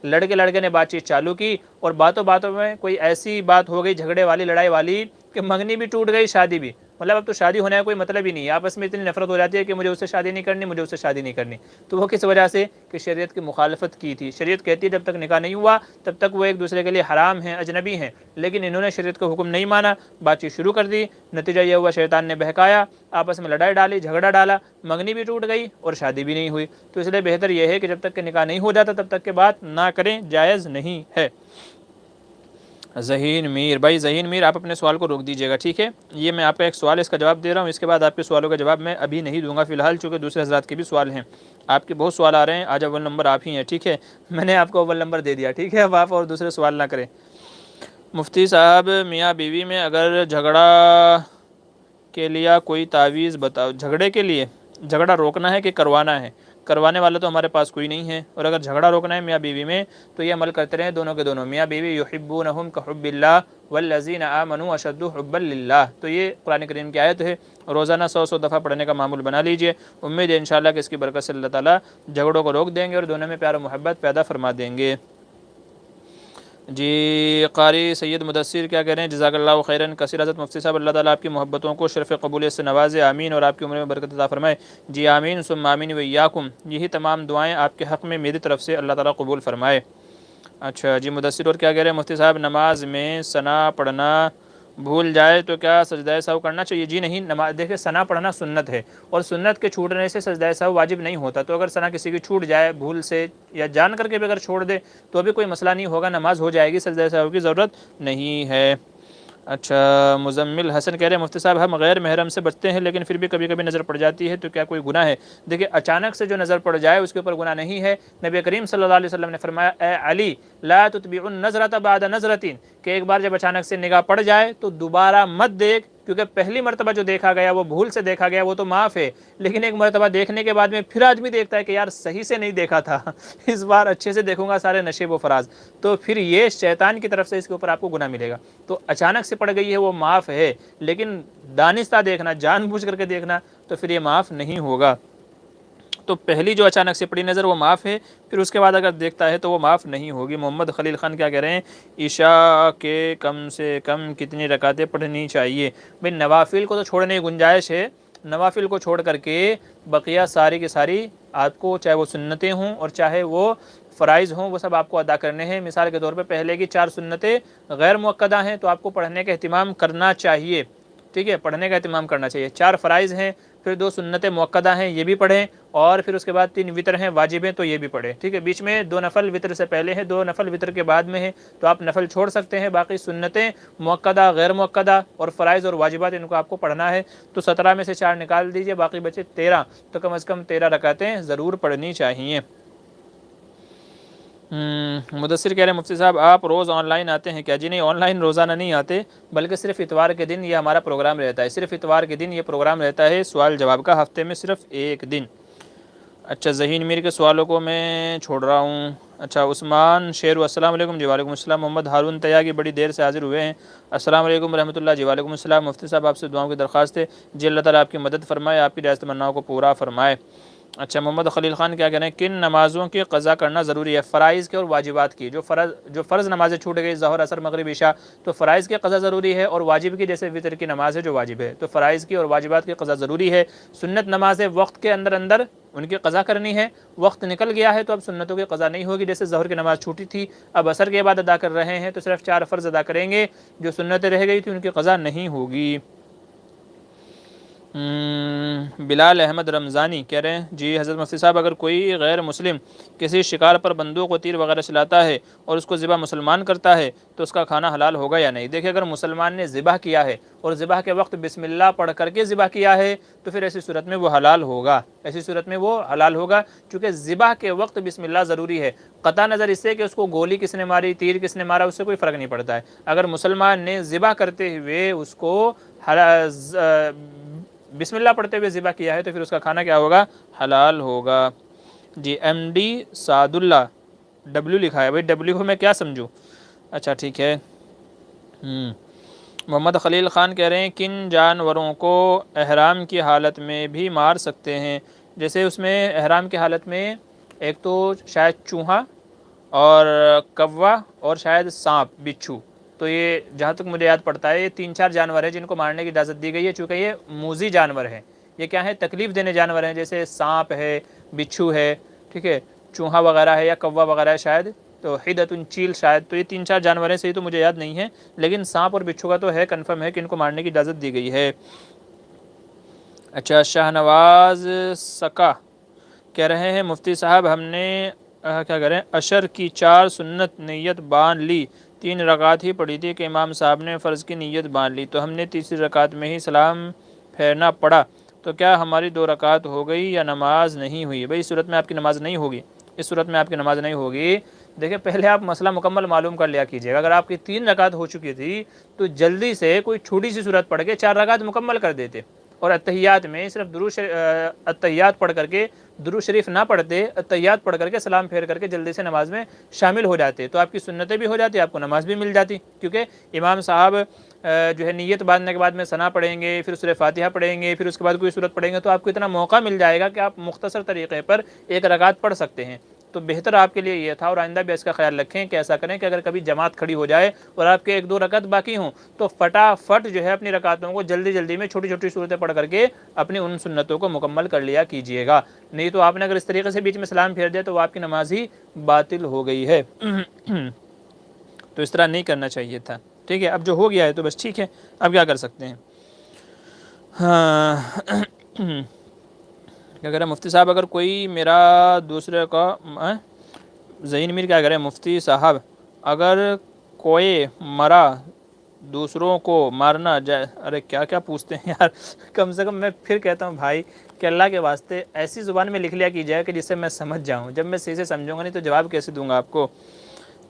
لڑکے لڑکے نے بات چیت چالو کی اور باتوں باتوں میں کوئی ایسی بات ہو گئی جھگڑے والی لڑائی والی کہ منگنی بھی ٹوٹ گئی شادی بھی، مطلب اب تو شادی ہونے کا کوئی مطلب ہی نہیں ہے، آپس میں اتنی نفرت ہو جاتی ہے کہ مجھے اس سے شادی نہیں کرنی، مجھے اس سے شادی نہیں کرنی۔ تو وہ کس وجہ سے کہ شریعت کی مخالفت کی تھی۔ شریعت کہتی ہے جب تک نکاح نہیں ہوا تب تک وہ ایک دوسرے کے لیے حرام ہیں، اجنبی ہیں، لیکن انہوں نے شریعت کا حکم نہیں مانا، بات چیت شروع کر دی، نتیجہ یہ ہوا شیطان نے بہکایا، آپس میں لڑائی ڈالی، جھگڑا ڈالا، منگنی بھی ٹوٹ گئی اور شادی بھی نہیں ہوئی۔ تو اس لیے بہتر یہ ہے کہ جب تک کہ نکاح نہیں ہو جاتا تب تک کہ بات نہ کریں، جائز نہیں ہے۔ ذہین میر بھائی، ذہین میر آپ اپنے سوال کو روک دیجیے گا، ٹھیک ہے؟ یہ میں آپ کا ایک سوال اس کا جواب دے رہا ہوں، اس کے بعد آپ کے سوالوں کا جواب میں ابھی نہیں دوں گا فی الحال، چونکہ دوسرے حضرات کے بھی سوال ہیں، آپ کے بہت سوال آ رہے ہیں، آج اول نمبر آپ ہی ہیں، ٹھیک ہے؟ میں نے آپ کو اول نمبر دے دیا، ٹھیک ہے؟ اب آپ اور دوسرے سوال نہ کریں۔ مفتی صاحب، میاں بیوی میں اگر جھگڑا کے لیے کوئی تعویذ بتاؤ۔ جھگڑے کے لیے جھگڑا روکنا ہے کہ کروانا ہے؟ کروانے والا تو ہمارے پاس کوئی نہیں ہے، اور اگر جھگڑا روکنا ہے میاں بیوی میں تو یہ عمل کرتے رہیں دونوں کے دونوں، میاں بیوی یحبونہم کحب اللہ والذین آمنوا اشد حبا للہ، تو یہ قرآن کریم کی آیت ہے، روزانہ 100 دفعہ پڑھنے کا معمول بنا لیجئے، امید ہے انشاءاللہ کہ اس کی برکت سے اللہ تعالیٰ جھگڑوں کو روک دیں گے اور دونوں میں پیار و محبت پیدا فرما دیں گے۔ جی قاری سید مدثر کیا کہہ رہے ہیں؟ جزاک اللہ خیراً کثیر۔ حضرت مفتی صاحب اللہ تعالیٰ آپ کی محبتوں کو شرف قبولیت سے نوازے، آمین، اور آپ کی عمر میں برکت عطا فرمائے۔ جی آمین ثم آمین وإیاکم، یہی تمام دعائیں آپ کے حق میں میری طرف سے اللہ تعالیٰ قبول فرمائے۔ اچھا جی مدثر اور کیا کہہ رہے ہیں؟ مفتی صاحب نماز میں ثنا پڑھنا بھول جائے تو کیا سجدہ سہو کرنا چاہیے؟ جی نہیں، نماز دیکھیں ثنا پڑھنا سنت ہے، اور سنت کے چھوٹنے سے سجدہ سہو واجب نہیں ہوتا، تو اگر ثنا کسی کی چھوٹ جائے بھول سے یا جان کر کے بھی اگر چھوڑ دے تو بھی کوئی مسئلہ نہیں ہوگا، نماز ہو جائے گی، سجدہ سہو کی ضرورت نہیں ہے۔ اچھا مزمل حسن کہہ رہے ہیں مفتی صاحب ہم غیر محرم سے بچتے ہیں لیکن پھر بھی کبھی کبھی نظر پڑ جاتی ہے تو کیا کوئی گناہ ہے؟ دیکھیں اچانک سے جو نظر پڑ جائے اس کے اوپر گناہ نہیں ہے، نبی کریم صلی اللہ علیہ وسلم نے فرمایا اے علی لا تتبعوا النظرۃ بعد نظرۃ، کہ ایک بار جب اچانک سے نگاہ پڑ جائے تو دوبارہ مت دیکھ، کیونکہ پہلی مرتبہ جو دیکھا گیا وہ بھول سے دیکھا گیا وہ تو معاف ہے، لیکن ایک مرتبہ دیکھنے کے بعد میں پھر آدمی دیکھتا ہے کہ یار صحیح سے نہیں دیکھا تھا، اس بار اچھے سے دیکھوں گا سارے نشیب و فراز، تو پھر یہ شیطان کی طرف سے اس کے اوپر آپ کو گناہ ملے گا۔ تو اچانک سے پڑ گئی ہے وہ معاف ہے، لیکن دانستہ دیکھنا، جان بوجھ کر کے دیکھنا تو پھر یہ معاف نہیں ہوگا۔ تو پہلی جو اچانک سے پڑی نظر وہ معاف ہے، پھر اس کے بعد اگر دیکھتا ہے تو وہ معاف نہیں ہوگی۔ محمد خلیل خان کیا کہہ رہے ہیں؟ عشاء کے کم سے کم کتنی رکعتیں پڑھنی چاہیے؟ بھئی نوافل کو تو چھوڑنے کی گنجائش ہے، نوافل کو چھوڑ کر کے بقیہ ساری کی ساری آپ کو چاہے وہ سنتیں ہوں اور چاہے وہ فرائض ہوں وہ سب آپ کو ادا کرنے ہیں۔ مثال کے طور پہ پہلے کی 4 سنتیں غیر مؤکدہ ہیں تو آپ کو پڑھنے کا اہتمام کرنا چاہیے، ٹھیک ہے؟ پڑھنے کا اہتمام کرنا چاہیے۔ 4 فرائض ہیں، پھر 2 سنتیں مؤکدہ ہیں یہ بھی پڑھیں، اور پھر اس کے بعد 3 وطر ہیں واجب ہیں تو یہ بھی پڑھیں، ٹھیک ہے؟ بیچ میں 2 نفل وطر سے پہلے ہیں، 2 نفل وطر کے بعد میں ہیں، تو آپ نفل چھوڑ سکتے ہیں، باقی سنتیں مؤکدہ غیر مؤکدہ اور فرائض اور واجبات ان کو آپ کو پڑھنا ہے۔ تو 17 میں سے 4 نکال دیجئے، باقی بچے 13، تو کم از کم 13 رکعتیں ضرور پڑھنی چاہیے۔ مدثر کہہ رہے ہیں مفتی صاحب آپ روز آن لائن آتے ہیں کیا؟ جی نہیں، آن لائن روزانہ نہیں آتے، بلکہ صرف اتوار کے دن یہ ہمارا پروگرام رہتا ہے، صرف اتوار کے دن یہ پروگرام رہتا ہے سوال جواب کا، ہفتے میں صرف ایک دن۔ اچھا ذہین میر کے سوالوں کو میں چھوڑ رہا ہوں۔ اچھا عثمان شیرو السلام علیکم۔ جی وعلیکم السلام۔ محمد ہارون تیاگی بڑی دیر سے حاضر ہوئے ہیں، السلام علیکم ورحمۃ اللہ۔ جی وعلیکم السلام۔ مفتی صاحب آپ سے دعاؤں کی درخواست ہے، جی اللہ تعالیٰ آپ کی مدد فرمائے، آپ کی رعایت تمناؤں کو پورا فرمائے۔ اچھا محمد خلیل خان کیا کہہ رہے ہیں؟ کن نمازوں کی قضا کرنا ضروری ہے؟ فرائض کی اور واجبات کی، جو فرض نمازیں چھوٹ گئی ظہر عصر مغرب عشاء تو فرائض کی قضا ضروری ہے، اور واجب کی جیسے وطر کی نماز ہے جو واجب ہے تو فرائض کی اور واجبات کی قضا ضروری ہے۔ سنت نمازیں وقت کے اندر اندر ان کی قضا کرنی ہے، وقت نکل گیا ہے تو اب سنتوں کی قضا نہیں ہوگی، جیسے ظہر کی نماز چھوٹی تھی اب عصر کے بعد ادا کر رہے ہیں تو صرف 4 فرض ادا کریں گے، جو سنتیں رہ گئی تھی ان کی قضا نہیں ہوگی۔ بلال احمد رمضانی کہہ رہے ہیں جی حضرت مفتی صاحب اگر کوئی غیر مسلم کسی شکار پر بندوق و تیر وغیرہ چلاتا ہے اور اس کو ذبح مسلمان کرتا ہے تو اس کا کھانا حلال ہوگا یا نہیں؟ دیکھیں اگر مسلمان نے ذبح کیا ہے اور ذبح کے وقت بسم اللہ پڑھ کر کے ذبح کیا ہے تو پھر ایسی صورت میں وہ حلال ہوگا، ایسی صورت میں وہ حلال ہوگا، چونکہ ذبح کے وقت بسم اللہ ضروری ہے، قطع نظر اس سے کہ اس کو گولی کس نے ماری تیر کس نے مارا اس سے کوئی فرق نہیں پڑتا ہے۔ اگر مسلمان نے ذبح کرتے ہوئے اس کو بسم اللہ پڑھتے ہوئے ذبح کیا ہے تو پھر اس کا کھانا کیا ہوگا؟ حلال ہوگا۔ جی ایم ڈی سعد اللہ ڈبلیو لکھا ہے، بھائی ڈبلیو کو میں کیا سمجھوں؟ اچھا ٹھیک ہے۔ محمد خلیل خان کہہ رہے ہیں کن جانوروں کو احرام کی حالت میں بھی مار سکتے ہیں؟ جیسے اس میں احرام کی حالت میں ایک تو شاید چوہا اور کوا اور شاید سانپ بچھو. تو یہ جہاں تک مجھے یاد پڑتا ہے یہ 3-4 جانور ہیں جن کو مارنے کی اجازت دی گئی ہے، چونکہ یہ موذی جانور ہیں. یہ کیا ہے؟ تکلیف دینے جانور ہیں، جیسے سانپ ہے، بچھو ہے، ٹھیک ہے، چوہا وغیرہ ہے یا کوا وغیرہ ہے شاید، تو حدت چیل شاید. تو یہ 3-4 جانور ہیں، صحیح تو مجھے یاد نہیں ہے، لیکن سانپ اور بچھو کا تو ہے، کنفرم ہے کہ ان کو مارنے کی اجازت دی گئی ہے. اچھا، شاہ نواز سکا کہہ رہے ہیں مفتی صاحب ہم نے کیا کریں عشر کی 4 سنت نیت باندھ لی، 3 رکعت ہی پڑھی تھی کہ امام صاحب نے فرض کی نیت باندھ لی، تو ہم نے تیسری رکعت میں ہی سلام پھیرنا پڑا، تو کیا ہماری 2 رکعت ہو گئی یا نماز نہیں ہوئی؟ بھائی اس صورت میں آپ کی نماز نہیں ہوگی، اس صورت میں آپ کی نماز نہیں ہوگی. دیکھیں پہلے آپ مسئلہ مکمل معلوم کر لیا کیجیے گا. اگر آپ کی 3 رکعت ہو چکی تھی تو جلدی سے کوئی چھوٹی سی صورت پڑھ کے 4 رکعت مکمل کر دیتے، اور اتحیات میں صرف اتحیات پڑھ کر کے درود شریف نہ پڑھتے، اتحیات پڑھ کر کے سلام پھیر کر کے جلدی سے نماز میں شامل ہو جاتے، تو آپ کی سنتیں بھی ہو جاتی، آپ کو نماز بھی مل جاتی. کیونکہ امام صاحب جو ہے نیت باندھنے کے بعد میں ثنا پڑھیں گے، پھر سورہ فاتحہ پڑھیں گے، پھر اس کے بعد کوئی سورت پڑھیں گے، تو آپ کو اتنا موقع مل جائے گا کہ آپ مختصر طریقے پر 1 رکعت پڑھ سکتے ہیں. تو بہتر آپ کے لیے یہ تھا، اور آئندہ بھی اس کا خیال رکھیں کہ ایسا کریں کہ اگر کبھی جماعت کھڑی ہو جائے اور آپ کے 1-2 رکعت باقی ہوں تو فٹافٹ جو ہے اپنی رکعتوں کو جلدی جلدی میں چھوٹی چھوٹی صورتیں پڑھ کر کے اپنی ان سنتوں کو مکمل کر لیا کیجیے گا. نہیں تو آپ نے اگر اس طریقے سے بیچ میں سلام پھیر دیا تو وہ آپ کی نماز ہی باطل ہو گئی ہے. تو اس طرح نہیں کرنا چاہیے تھا. ٹھیک ہے، اب جو ہو گیا ہے تو بس ٹھیک ہے، اب کیا کر سکتے ہیں. ہاں کیا کہہ رہے ہیں مفتی صاحب اگر کوئی میرا دوسرے کا ذہین میر کیا کرے مفتی صاحب اگر کوئی مرا دوسروں کو مارنا جائے؟ ارے کیا کیا پوچھتے ہیں یار. کم سے کم میں پھر کہتا ہوں بھائی کہ اللہ کے واسطے ایسی زبان میں لکھ لیا کیجیے کہ جس سے میں سمجھ جاؤں. جب میں صحیح سے سمجھوں گا نہیں تو جواب کیسے دوں گا آپ کو.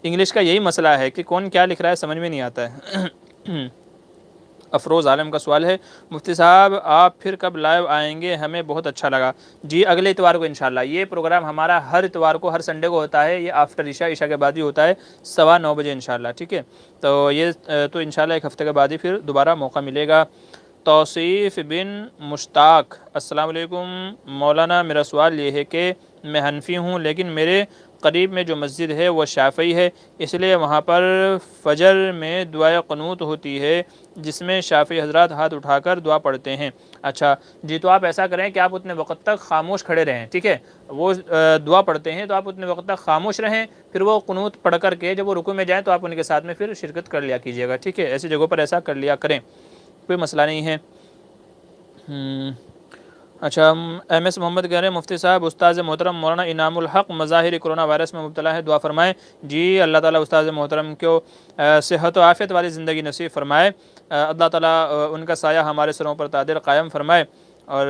انگلش کا یہی مسئلہ ہے کہ کون کیا لکھ رہا ہے سمجھ میں نہیں آتا ہے. افروز عالم کا سوال ہے مفتی صاحب آپ پھر کب لائیو آئیں گے؟ ہمیں بہت اچھا لگا. جی اگلے اتوار کو انشاءاللہ. یہ پروگرام ہمارا ہر اتوار کو، ہر سنڈے کو ہوتا ہے. یہ آفٹر عشاء کے بعد ہی ہوتا ہے 9:15 بجے انشاءاللہ. ٹھیک ہے، تو یہ تو انشاءاللہ 1 ہفتے کے بعد ہی پھر دوبارہ موقع ملے گا. توصیف بن مشتاق السلام علیکم مولانا، میرا سوال یہ ہے کہ میں حنفی ہوں لیکن میرے قریب میں جو مسجد ہے وہ شافعی ہے، اس لیے وہاں پر فجر میں دعائے قنوت ہوتی ہے جس میں شافعی حضرات ہاتھ اٹھا کر دعا پڑھتے ہیں. اچھا جی، تو آپ ایسا کریں کہ آپ اتنے وقت تک خاموش کھڑے رہیں. ٹھیک ہے، وہ دعا پڑھتے ہیں تو آپ اتنے وقت تک خاموش رہیں، پھر وہ قنوت پڑھ کر کے جب وہ رکوع میں جائیں تو آپ ان کے ساتھ میں پھر شرکت کر لیا کیجیے گا. ٹھیک ہے، ایسی جگہوں پر ایسا کر لیا کریں، کوئی مسئلہ نہیں ہے. اچھا ایم ایس محمد کہہ رہے ہیں مفتی صاحب استاذ محترم مولانا انعام الحق مظاہر کرونا وائرس میں مبتلا ہے، دعا فرمائیں. جی اللہ تعالیٰ استاذ محترم کو صحت و عافیت والی زندگی نصیب فرمائے. اللہ تعالیٰ ان کا سایہ ہمارے سروں پر دائر قائم فرمائے اور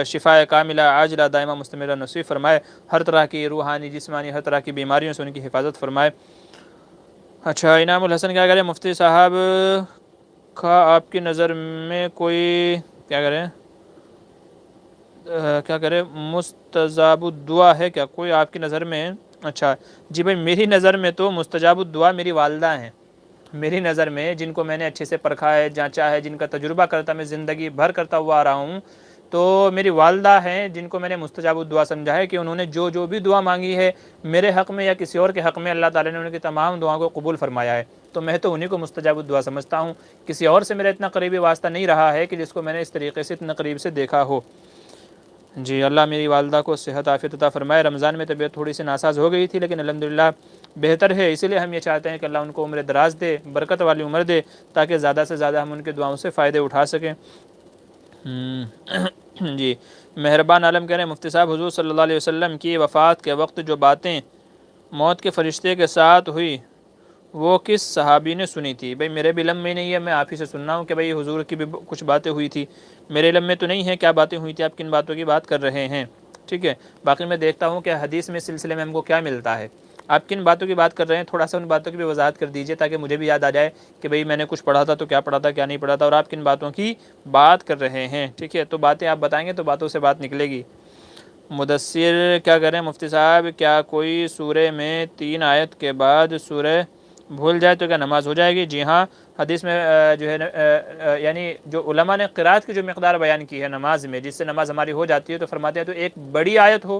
شفاء کاملہ عاجلہ دائمہ مستمرہ نصیب فرمائے. ہر طرح کی روحانی جسمانی ہر طرح کی بیماریوں سے ان کی حفاظت فرمائے. اچھا انعام الحسن کیا کہہ رہے ہیں مفتی صاحب آپ کی نظر میں کوئی کیا کرے مستجاب الدعا ہے کیا کوئی آپ کی نظر میں؟ اچھا جی بھائی، میری نظر میں تو مستجاب الدعا میری والدہ ہیں. میری نظر میں جن کو میں نے اچھے سے پرکھا ہے، جانچا ہے، جن کا تجربہ کرتا میں زندگی بھر کرتا ہوا آ رہا ہوں، تو میری والدہ ہیں جن کو میں نے مستجاب الدعا سمجھا ہے کہ انہوں نے جو بھی دعا مانگی ہے میرے حق میں یا کسی اور کے حق میں، اللہ تعالیٰ نے ان کی تمام دعاؤں کو قبول فرمایا ہے. تو میں تو انہی کو مستجاب الدعا سمجھتا ہوں. کسی اور سے میرا اتنا قریبی واسطہ نہیں رہا ہے کہ جس کو میں نے اس طریقے سے اتنا قریب سے دیکھا ہو. جی اللہ میری والدہ کو صحت عافیت عطا فرمائے. رمضان میں طبیعت تھوڑی سی ناساز ہو گئی تھی لیکن الحمدللہ بہتر ہے. اسی لیے ہم یہ چاہتے ہیں کہ اللہ ان کو عمر دراز دے، برکت والی عمر دے، تاکہ زیادہ سے زیادہ ہم ان کے دعاؤں سے فائدے اٹھا سکیں. جی مہربان عالم کہہ رہے ہیں مفتی صاحب حضور صلی اللہ علیہ وسلم کی وفات کے وقت جو باتیں موت کے فرشتے کے ساتھ ہوئی وہ کس صحابی نے سنی تھی؟ بھائی میرے بھی علم میں نہیں ہے، میں آپ ہی سے سننا ہوں کہ بھائی حضور کی بھی کچھ باتیں ہوئی تھی. میرے علم میں تو نہیں ہے کیا باتیں ہوئی تھی، آپ کن باتوں کی بات کر رہے ہیں. ٹھیک ہے، باقی میں دیکھتا ہوں کہ حدیث میں سلسلے میں ہم کو کیا ملتا ہے. آپ کن باتوں کی بات کر رہے ہیں تھوڑا سا ان باتوں کی بھی وضاحت کر دیجئے تاکہ مجھے بھی یاد آ جائے کہ بھئی میں نے کچھ پڑھا تھا تو کیا پڑھا تھا کیا نہیں پڑھا تھا اور آپ کن باتوں کی بات کر رہے ہیں. ٹھیک ہے، تو باتیں آپ بتائیں گے تو باتوں سے بات نکلے گی. مدثر کیا کریں مفتی صاحب کیا کوئی سورہ میں 3 آیت کے بعد سورہ بھول جائے تو کیا نماز ہو جائے گی؟ جی ہاں، حدیث میں جو ہے یعنی جو علماء نے قرات کی جو مقدار بیان کی ہے نماز میں جس سے نماز ہماری ہو جاتی ہے تو فرماتے ہیں تو ایک بڑی آیت ہو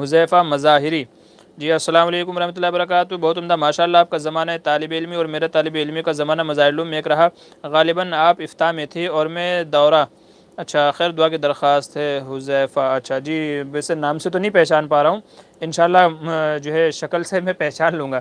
حذیفہ مظاہری جی السلام علیکم ورحمۃ اللہ وبرکاتہ، بہت عمدہ ماشاءاللہ آپ کا زمانہ طالب علمی اور میرا طالب علمی کا زمانہ مظاہر علوم میں ایک رہا، غالباً آپ افتاح میں تھی اور میں دورہ، اچھا خیر دعا کی درخواست ہے حذیفہ، اچھا جی ویسے نام سے تو نہیں پہچان پا رہا ہوں، انشاءاللہ جو ہے شکل سے میں پہچان لوں گا،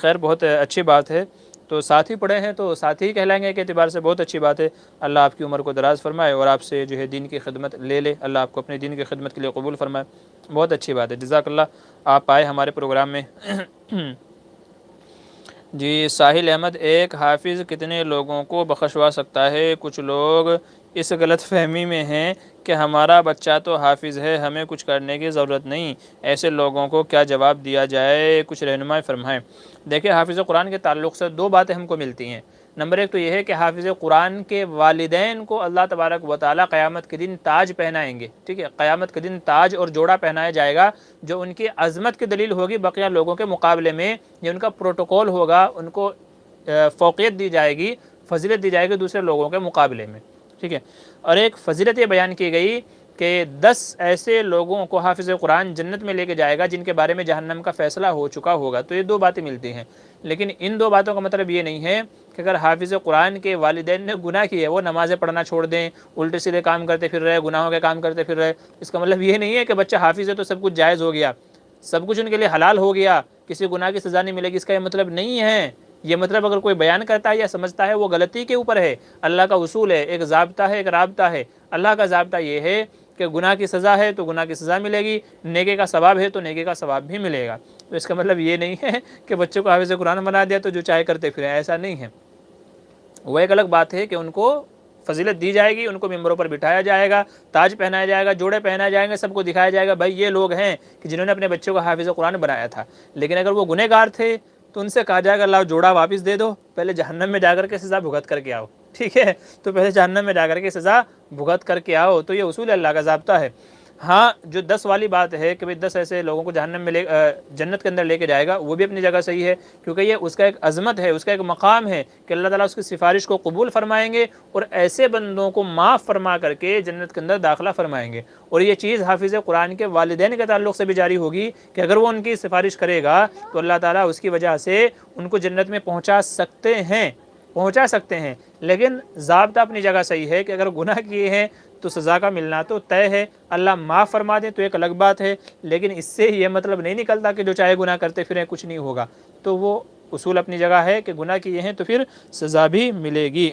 خیر بہت اچھی بات ہے، تو ساتھ ہی پڑھے ہیں تو ساتھ ہی کہلائیں گے، کے اعتبار سے بہت اچھی بات ہے، اللہ آپ کی عمر کو دراز فرمائے اور آپ سے جو ہے دین کی خدمت لے اللہ آپ کو اپنے دین کی خدمت کے لیے قبول فرمائے، بہت اچھی بات ہے، جزاک اللہ آپ آئے ہمارے پروگرام میں۔ جی ساحل احمد، ایک حافظ کتنے لوگوں کو بخشوا سکتا ہے؟ کچھ لوگ اس غلط فہمی میں ہیں کہ ہمارا بچہ تو حافظ ہے، ہمیں کچھ کرنے کی ضرورت نہیں، ایسے لوگوں کو کیا جواب دیا جائے؟ کچھ رہنمائی فرمائیں۔ دیکھیں حافظ قرآن کے تعلق سے دو باتیں ہم کو ملتی ہیں، نمبر ایک تو یہ ہے کہ حافظ قرآن کے والدین کو اللہ تبارک و تعالیٰ قیامت کے دن تاج پہنائیں گے، ٹھیک ہے، قیامت کے دن تاج اور جوڑا پہنایا جائے گا جو ان کی عظمت کی دلیل ہوگی بقیہ لوگوں کے مقابلے میں، یہ ان کا پروٹوکول ہوگا، ان کو فوقیت دی جائے گی، فضیلت دی جائے گی دوسرے لوگوں کے مقابلے میں، ٹھیک ہے، اور ایک فضیلت یہ بیان کی گئی کہ 10 ایسے لوگوں کو حافظ قرآن جنت میں لے کے جائے گا جن کے بارے میں جہنم کا فیصلہ ہو چکا ہوگا، تو یہ دو باتیں ملتی ہیں، لیکن ان دو باتوں کا مطلب یہ نہیں ہے کہ اگر حافظ قرآن کے والدین نے گناہ کیے وہ نمازیں پڑھنا چھوڑ دیں، الٹے سیدھے کام کرتے پھر رہے، گناہوں کے کام کرتے پھر رہے، اس کا مطلب یہ نہیں ہے کہ بچہ حافظ ہے تو سب کچھ جائز ہو گیا، سب کچھ ان کے لیے حلال ہو گیا، کسی گناہ کی سزا نہیں ملے گی، اس کا یہ مطلب نہیں ہے، یہ مطلب اگر کوئی بیان کرتا ہے یا سمجھتا ہے وہ غلطی کے اوپر ہے، اللہ کا اصول ہے، ایک ضابطہ ہے، ایک رابطہ ہے، اللہ کا ضابطہ یہ ہے کہ گناہ کی سزا ہے تو گناہ کی سزا ملے گی، نیکی کا ثواب ہے تو نیکی کا ثواب بھی ملے گا، تو اس کا مطلب یہ نہیں ہے کہ بچوں کو حافظ قرآن بنا دیا تو جو چاہے کرتے پھریں، ایسا نہیں ہے، وہ ایک الگ بات ہے کہ ان کو فضیلت دی جائے گی، ان کو ممبروں پر بٹھایا جائے گا، تاج پہنایا جائے گا، جوڑے پہنائے جائیں گے، سب کو دکھایا جائے گا بھائی یہ لوگ ہیں کہ جنہوں نے اپنے بچوں کو حافظ قرآن بنایا تھا، لیکن اگر وہ گنہگار تھے تو ان سے کہا جائے گا لاؤ جوڑا واپس دے دو، پہلے جہنم میں جا کر کے سزا بھگت کر کے آؤ، ٹھیک ہے، تو پہلے جہنم میں جا کر کے سزا بھگت کر کے آؤ، تو یہ اصول اللہ کا ضابطہ ہے۔ ہاں جو 10 والی بات ہے کہ 10 ایسے لوگوں کو جہنم میں جنت کے اندر لے کے جائے گا، وہ بھی اپنی جگہ صحیح ہے، کیونکہ یہ اس کا ایک عظمت ہے، اس کا ایک مقام ہے کہ اللہ تعالیٰ اس کی سفارش کو قبول فرمائیں گے اور ایسے بندوں کو معاف فرما کر کے جنت کے اندر داخلہ فرمائیں گے، اور یہ چیز حافظ قرآن کے والدین کے تعلق سے بھی جاری ہوگی کہ اگر وہ ان کی سفارش کرے گا تو اللہ تعالیٰ اس کی وجہ سے ان کو جنت میں پہنچا سکتے ہیں، لیکن ضابطہ اپنی جگہ صحیح ہے کہ اگر گناہ کیے ہیں تو سزا کا ملنا تو طے ہے، اللہ معاف فرما دے تو ایک الگ بات ہے، لیکن اس سے یہ مطلب نہیں نکلتا کہ جو چاہے گناہ کرتے پھریں کچھ نہیں ہوگا، تو وہ اصول اپنی جگہ ہے کہ گناہ کیے ہیں تو پھر سزا بھی ملے گی۔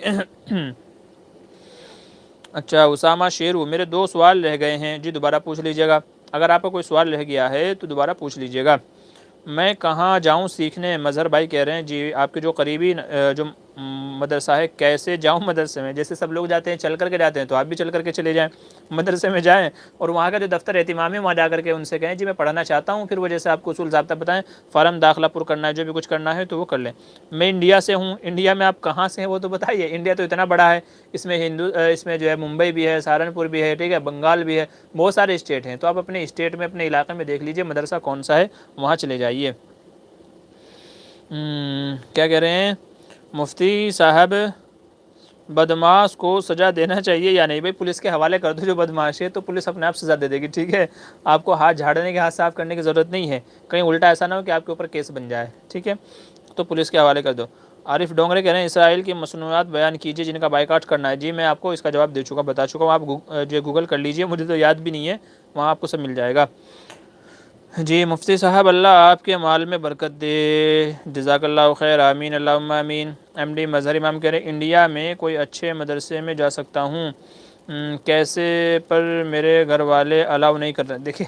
اچھا اسامہ شیرو، میرے 2 سوال رہ گئے ہیں، جی دوبارہ پوچھ لیجیے گا، اگر آپ کا کوئی سوال رہ گیا ہے تو دوبارہ پوچھ لیجیے گا۔ میں کہاں جاؤں سیکھنے؟ مظہر بھائی کہہ رہے ہیں جی آپ کے جو قریبی جو مدرسہ ہے، کیسے جاؤں مدرسے میں؟ جیسے سب لوگ جاتے ہیں چل کر کے جاتے ہیں تو آپ بھی چل کر کے چلے جائیں، مدرسے میں جائیں اور وہاں کا جو دفتر اہتمام ہے وہاں جا کر کے ان سے کہیں جی میں پڑھنا چاہتا ہوں، پھر وہ جیسے آپ کو اصول ضابطہ بتائیں، فارم داخلہ پر کرنا ہے، جو بھی کچھ کرنا ہے تو وہ کر لیں۔ میں انڈیا سے ہوں، انڈیا میں آپ کہاں سے ہیں وہ تو بتائیے، انڈیا تو اتنا بڑا ہے، اس میں جو ہے ممبئی بھی ہے، سہارنپور بھی ہے، ٹھیک ہے، بنگال بھی ہے، بہت سارے اسٹیٹ ہیں، تو آپ اپنے اسٹیٹ میں اپنے علاقے میں دیکھ لیجئے مدرسہ کون سا ہے، وہاں چلے جائیے۔ کیا کہہ رہے ہیں مفتی صاحب، بدماش کو سزا دینا چاہیے یا نہیں؟ بھائی پولیس کے حوالے کر دو جو بدماش ہے، تو پولیس اپنے آپ سزا دے دے گی، ٹھیک ہے، آپ کو ہاتھ جھاڑنے کے، ہاتھ صاف کرنے کی ضرورت نہیں ہے، کہیں الٹا ایسا نہ ہو کہ آپ کے اوپر کیس بن جائے، ٹھیک ہے، تو پولیس کے حوالے کر دو۔ عارف ڈونگرے کہہ رہے ہیں اسرائیل کی مصنوعات بیان کیجیے جن کا بائیکاٹ کرنا ہے۔ جی میں آپ کو اس کا جواب دے چکا، بتا چکا ہوں، آپ جو گوگل کر لیجیے، مجھے تو یاد بھی نہیں ہے، وہاں آپ کو سب مل جائے گا۔ جی مفتی صاحب اللہ آپ کے مال میں برکت دے، جزاک اللہ خیر، آمین اللہم آمین۔ ایم ڈی مظہر امام کہہ رہے ہیں انڈیا میں کوئی اچھے مدرسے میں جا سکتا ہوں کیسے؟ پر میرے گھر والے الاؤ نہیں کر رہے۔ دیکھیں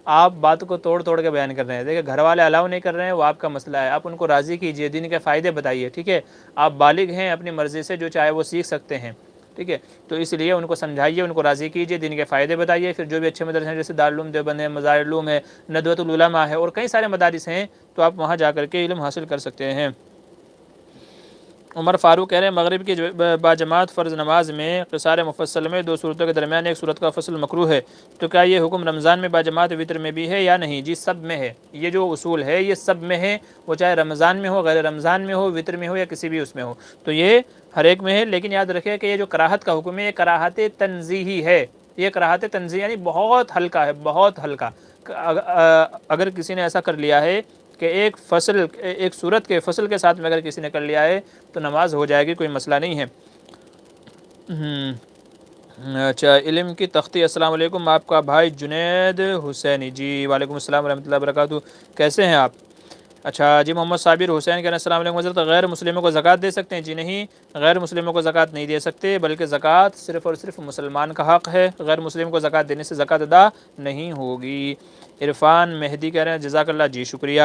آپ بات کو توڑ کے بیان کر رہے ہیں، دیکھیں گھر والے الاؤ نہیں کر رہے ہیں وہ آپ کا مسئلہ ہے، آپ ان کو راضی کیجئے، دین کے فائدے بتائیے، ٹھیک ہے، آپ بالغ ہیں، اپنی مرضی سے جو چاہے وہ سیکھ سکتے ہیں، ٹھیک ہے، تو اس لیے ان کو سمجھائیے، ان کو راضی کیجئے، دین کے فائدے بتائیے، پھر جو بھی اچھے مدرسے ہیں جیسے دارالعلوم دیوبند ہے، مظاہر علوم ہے، ندوۃ العلماء ہے، اور کئی سارے مدارس ہیں، تو آپ وہاں جا کر کے علم حاصل کر سکتے ہیں۔ عمر فاروق کہہ رہے ہیں مغرب کی باجماعت فرض نماز میں قصار مفصل میں 2 صورتوں کے درمیان ایک صورت کا فصل مکروہ ہے، تو کیا یہ حکم رمضان میں باجماعت وطر میں بھی ہے یا نہیں؟ جی سب میں ہے، یہ جو اصول ہے یہ سب میں ہے، وہ چاہے رمضان میں ہو، غیر رمضان میں ہو، وطر میں ہو یا کسی بھی اس میں ہو، تو یہ ہر ایک میں ہے، لیکن یاد رکھیں کہ یہ جو کراہت کا حکم ہے یہ کراہت تنزیہی ہے، یہ کراہت تنزیہی یعنی بہت ہلکا ہے، بہت ہلکا، اگر کسی نے ایسا کر لیا ہے کہ ایک صورت کے فصل کے ساتھ میں اگر کسی نے کر لیا ہے تو نماز ہو جائے گی، کوئی مسئلہ نہیں ہے۔ اچھا، علم کی تختی، السلام علیکم، آپ کا بھائی جنید حسینی۔ جی وعلیکم السلام ورحمۃ اللہ وبرکاتہ، کیسے ہیں آپ؟ اچھا جی، محمد صابر حسین کہنا السلام علیکم حضرت، غیر مسلموں کو زکوٰۃ دے سکتے ہیں؟ جی نہیں، غیر مسلموں کو زکوٰۃ نہیں دے سکتے، بلکہ زکوٰۃ صرف اور صرف مسلمان کا حق ہے، غیر مسلم کو زکوٰۃ دینے سے زکوٰۃ ادا نہیں ہوگی۔ عرفان مہدی کہہ رہے ہیں جزاک اللہ، جی شکریہ۔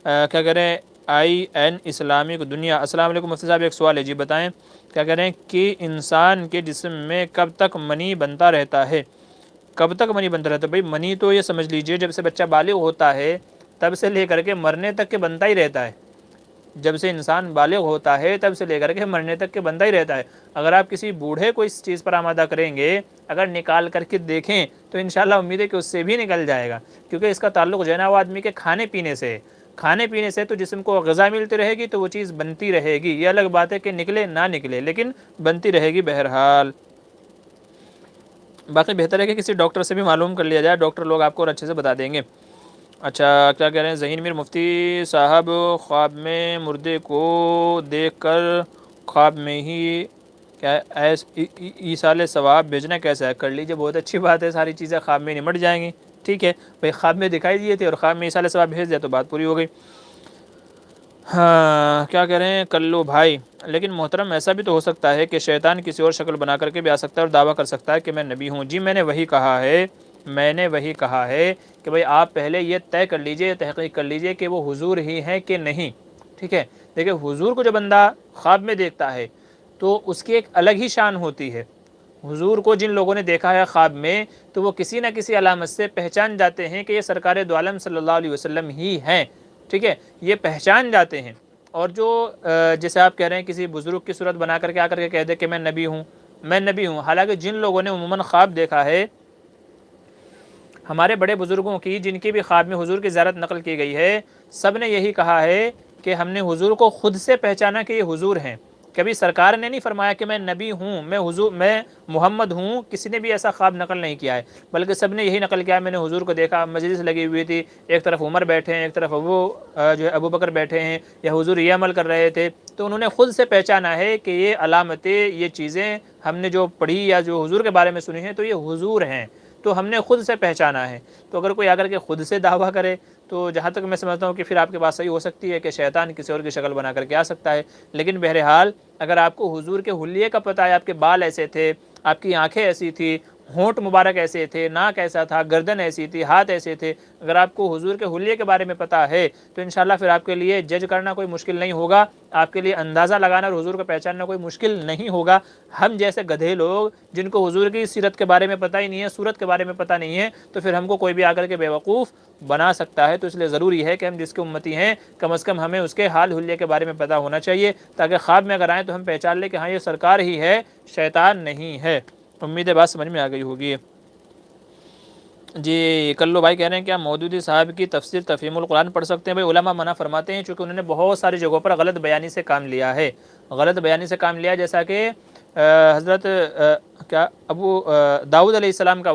کیا کہہ رہے ہیں IN اسلامک دنیا، السلام علیکم مفتی صاحب، ایک سوال ہے، جی بتائیں۔ کیا کہہ رہے ہیں کہ انسان کے جسم میں کب تک منی بنتا رہتا ہے؟ کب تک منی بنتا رہتا ہے؟ بھائی منی تو یہ سمجھ لیجئے جب سے بچہ بالغ ہوتا ہے تب سے لے کر کے مرنے تک کے بنتا ہی رہتا ہے۔ جب سے انسان بالغ ہوتا ہے تب سے لے کر کے مرنے تک کے بنتا ہی رہتا ہے۔ اگر آپ کسی بوڑھے کو اس چیز پر آمادہ کریں گے، اگر نکال کر کے دیکھیں تو انشاءاللہ امید ہے کہ اس سے بھی نکل جائے گا، کیونکہ اس کا تعلق جو ہے نا وہ آدمی کے کھانے پینے سے ہے۔ کھانے پینے سے تو جسم کو غذا ملتی رہے گی تو وہ چیز بنتی رہے گی، یہ الگ بات ہے کہ نکلے نہ نکلے، لیکن بنتی رہے گی بہرحال۔ باقی بہتر ہے کہ کسی ڈاکٹر سے بھی معلوم کر لیا جائے، ڈاکٹر لوگ آپ کو اور اچھے سے بتا دیں گے۔ اچھا، کیا کہہ رہے ہیں ذہین میر مفتی صاحب، خواب میں مردے کو دیکھ کر خواب میں ہی کیا ایصال ثواب بھیجنا کیسا ہے؟ کر لیجیے، بہت اچھی بات ہے، ساری چیزیں خواب میں نمٹ جائیں گی، ٹھیک ہے بھائی، خواب میں دکھائی دیے تھے اور خواب میں ایصال ثواب بھیج دیا تو بات پوری ہو گئی۔ ہاں، کیا کہہ رہے ہیں کلو بھائی، لیکن محترم ایسا بھی تو ہو سکتا ہے کہ شیطان کسی اور شکل بنا کر کے بھی آ سکتا ہے اور دعویٰ کر سکتا ہے کہ میں نبی ہوں۔ جی میں نے وہی کہا ہے کہ بھائی آپ پہلے یہ طے کر لیجئے، تحقیق کر لیجئے کہ وہ حضور ہی ہیں کہ نہیں، ٹھیک ہے۔ دیکھیں حضور کو جو بندہ خواب میں دیکھتا ہے تو اس کی ایک الگ ہی شان ہوتی ہے۔ حضور کو جن لوگوں نے دیکھا ہے خواب میں تو وہ کسی نہ کسی علامت سے پہچان جاتے ہیں کہ یہ سرکار دو عالم صلی اللہ علیہ وسلم ہی ہیں، ٹھیک ہے، یہ پہچان جاتے ہیں۔ اور جو جیسے آپ کہہ رہے ہیں کسی بزرگ کی صورت بنا کر کے آ کر کے کہہ دے کہ میں نبی ہوں، حالانکہ جن لوگوں نے عموماً خواب دیکھا ہے، ہمارے بڑے بزرگوں کی جن کی بھی خواب میں حضور کی زیارت نقل کی گئی ہے، سب نے یہی کہا ہے کہ ہم نے حضور کو خود سے پہچانا کہ یہ حضور ہیں۔ کبھی سرکار نے نہیں فرمایا کہ میں نبی ہوں، میں محمد ہوں، کسی نے بھی ایسا خواب نقل نہیں کیا ہے، بلکہ سب نے یہی نقل کیا، میں نے حضور کو دیکھا، مجلس لگی ہوئی تھی، ایک طرف عمر بیٹھے ہیں، ایک طرف ابو بکر بیٹھے ہیں، یا حضور یہ عمل کر رہے تھے، تو انہوں نے خود سے پہچانا ہے کہ یہ علامتیں، یہ چیزیں ہم نے جو پڑھی یا جو حضور کے بارے میں سنی ہیں تو یہ حضور ہیں، تو ہم نے خود سے پہچانا ہے۔ تو اگر کوئی آ کر کے خود سے دعویٰ کرے تو جہاں تک میں سمجھتا ہوں کہ پھر آپ کے پاس صحیح ہو سکتی ہے کہ شیطان کسی اور کی شکل بنا کر کے آ سکتا ہے، لیکن بہرحال اگر آپ کو حضور کے حلیے کا پتہ ہے، آپ کے بال ایسے تھے، آپ کی آنکھیں ایسی تھی، ہونٹ مبارک ایسے تھے، ناک ایسا تھا، گردن ایسی تھی، ہاتھ ایسے تھے، اگر آپ کو حضور کے حلیے کے بارے میں پتہ ہے تو انشاءاللہ پھر آپ کے لیے جج کرنا کوئی مشکل نہیں ہوگا، آپ کے لیے اندازہ لگانا اور حضور کو پہچاننا کوئی مشکل نہیں ہوگا۔ ہم جیسے گدھے لوگ جن کو حضور کی سیرت کے بارے میں پتہ ہی نہیں ہے، صورت کے بارے میں پتہ نہیں ہے، تو پھر ہم کو کوئی بھی آ کر کے بیوقوف بنا سکتا ہے۔ تو اس لیے ضروری ہے کہ ہم جس کے امتی ہیں کم از کم ہمیں اس کے حال حلیے کے بارے میں پتہ ہونا چاہیے، تاکہ خواب میں اگر آئیں تو ہم پہچان لیں کہ ہاں یہ سرکار ہی ہے، شیطان نہیں ہے۔ امید ہے بات سمجھ میں آ گئی ہوگی۔ جی کلو بھائی کہہ رہے ہیں کہ ہم مودودی صاحب کی تفسیر تفہیم القرآن پڑھ سکتے ہیں؟ بھائی علماء منع فرماتے ہیں چونکہ انہوں نے بہت ساری جگہوں پر غلط بیانی سے کام لیا ہے، جیسا کہ حضرت ابو داؤد علیہ السلام کا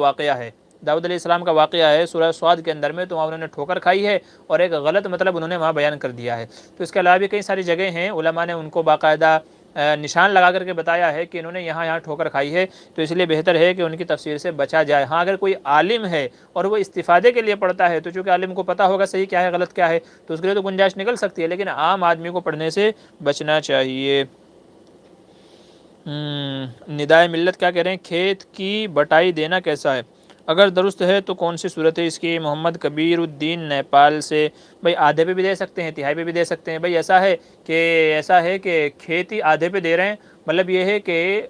واقعہ ہے، سورہ صاد کے اندر میں، تو وہاں انہوں نے ٹھوکر کھائی ہے اور ایک غلط مطلب انہوں نے وہاں بیان کر دیا ہے۔ تو اس کے علاوہ بھی کئی ساری جگہیں ہیں، علماء نے ان کو باقاعدہ نشان لگا کر کے بتایا ہے کہ انہوں نے یہاں ٹھوکر کھائی ہے، تو اس لیے بہتر ہے کہ ان کی تفسیر سے بچا جائے۔ ہاں اگر کوئی عالم ہے اور وہ استفادے کے لیے پڑھتا ہے تو چونکہ عالم کو پتہ ہوگا صحیح کیا ہے غلط کیا ہے، تو اس کے لیے تو گنجائش نکل سکتی ہے، لیکن عام آدمی کو پڑھنے سے بچنا چاہیے۔ ندائے ملت کیا کہہ رہے ہیں کھیت کی بٹائی دینا کیسا ہے؟ اگر درست ہے تو کون سی صورت ہے اس کی؟ محمد کبیر الدین نیپال سے۔ بھائی آدھے پہ بھی دے سکتے ہیں، تہائی پہ بھی دے سکتے ہیں۔ بھائی ایسا ہے کہ کھیتی آدھے پہ دے رہے ہیں، مطلب یہ ہے کہ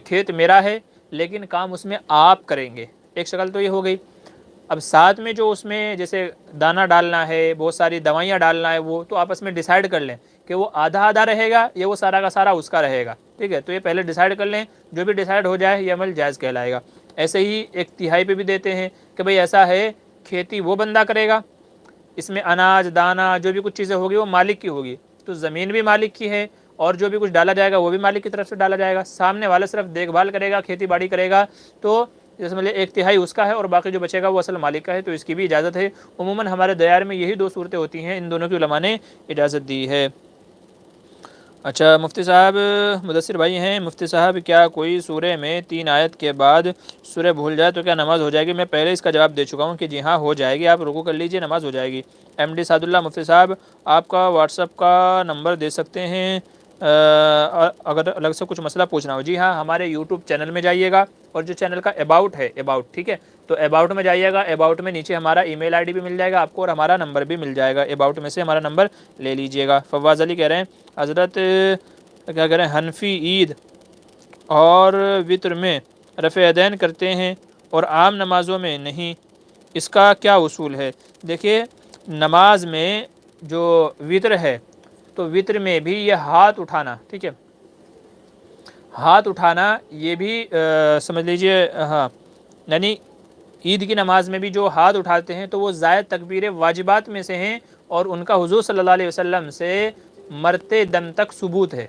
کھیت میرا ہے لیکن کام اس میں آپ کریں گے، ایک شکل تو یہ ہو گئی۔ اب ساتھ میں جو اس میں جیسے دانہ ڈالنا ہے، بہت ساری دوائیاں ڈالنا ہے، وہ تو آپس میں ڈیسائیڈ کر لیں کہ وہ آدھا آدھا رہے گا یا وہ سارا کا سارا اس کا رہے گا، ٹھیک ہے، تو یہ پہلے ڈیسائیڈ کر لیں، جو بھی ڈیسائیڈ ہو جائے یہ عمل جائز کہلائے گا۔ ایسے ہی ایک تہائی پہ بھی دیتے ہیں کہ بھئی ایسا ہے کھیتی وہ بندہ کرے گا، اس میں اناج دانہ جو بھی کچھ چیزیں ہوگی وہ مالک کی ہوگی، تو زمین بھی مالک کی ہے اور جو بھی کچھ ڈالا جائے گا وہ بھی مالک کی طرف سے ڈالا جائے گا، سامنے والا صرف دیکھ بھال کرے گا، کھیتی باڑی کرے گا، تو جیسے مطلب 1/3 اس کا ہے اور باقی جو بچے گا وہ اصل مالک کا ہے، تو اس کی بھی اجازت ہے۔ عموماً ہمارے دیار میں یہی 2 صورتیں ہوتی ہیں، ان دونوں کی علماء نے اجازت دی ہے۔ اچھا مفتی صاحب، مدثر بھائی ہیں، مفتی صاحب کیا کوئی سورہ میں 3 آیت کے بعد سورہ بھول جائے تو کیا نماز ہو جائے گی؟ میں پہلے اس کا جواب دے چکا ہوں کہ جی ہاں ہو جائے گی، آپ رکوع کر لیجئے، نماز ہو جائے گی۔ ایم ڈی سعد اللہ، مفتی صاحب آپ کا واٹس ایپ کا نمبر دے سکتے ہیں اگر الگ سے کچھ مسئلہ پوچھنا ہو؟ جی ہاں، ہمارے یوٹیوب چینل میں جائیے گا، اور جو چینل کا اباؤٹ ہے، اباؤٹ، ٹھیک ہے، تو اباؤٹ میں جائیے گا، اباؤٹ میں نیچے ہمارا ای میل آئی ڈی بھی مل جائے گا آپ کو، اور ہمارا نمبر بھی مل جائے گا، اباؤٹ میں سے ہمارا نمبر لے لیجئے گا۔ فواز علی کہہ رہے ہیں حضرت کیا کہہ رہے ہیں، حنفی عید اور وطر میں رفع یدین کرتے ہیں اور عام نمازوں میں نہیں، اس کا کیا اصول ہے؟ دیکھیے نماز میں جو وطر ہے تو وطر میں بھی یہ ہاتھ اٹھانا، ٹھیک ہے، ہاتھ اٹھانا یہ بھی سمجھ لیجئے، ہاں، یعنی عید کی نماز میں بھی جو ہاتھ اٹھاتے ہیں تو وہ زائد تکبیر واجبات میں سے ہیں، اور ان کا حضور صلی اللہ علیہ وسلم سے مرتے دم تک ثبوت ہے،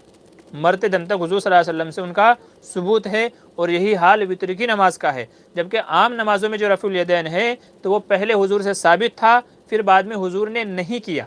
مرتے دم تک حضور صلی اللہ علیہ وسلم سے ان کا ثبوت ہے، اور یہی حال وطر کی نماز کا ہے۔ جبکہ عام نمازوں میں جو رفع الیدین ہے تو وہ پہلے حضور سے ثابت تھا، پھر بعد میں حضور نے نہیں کیا،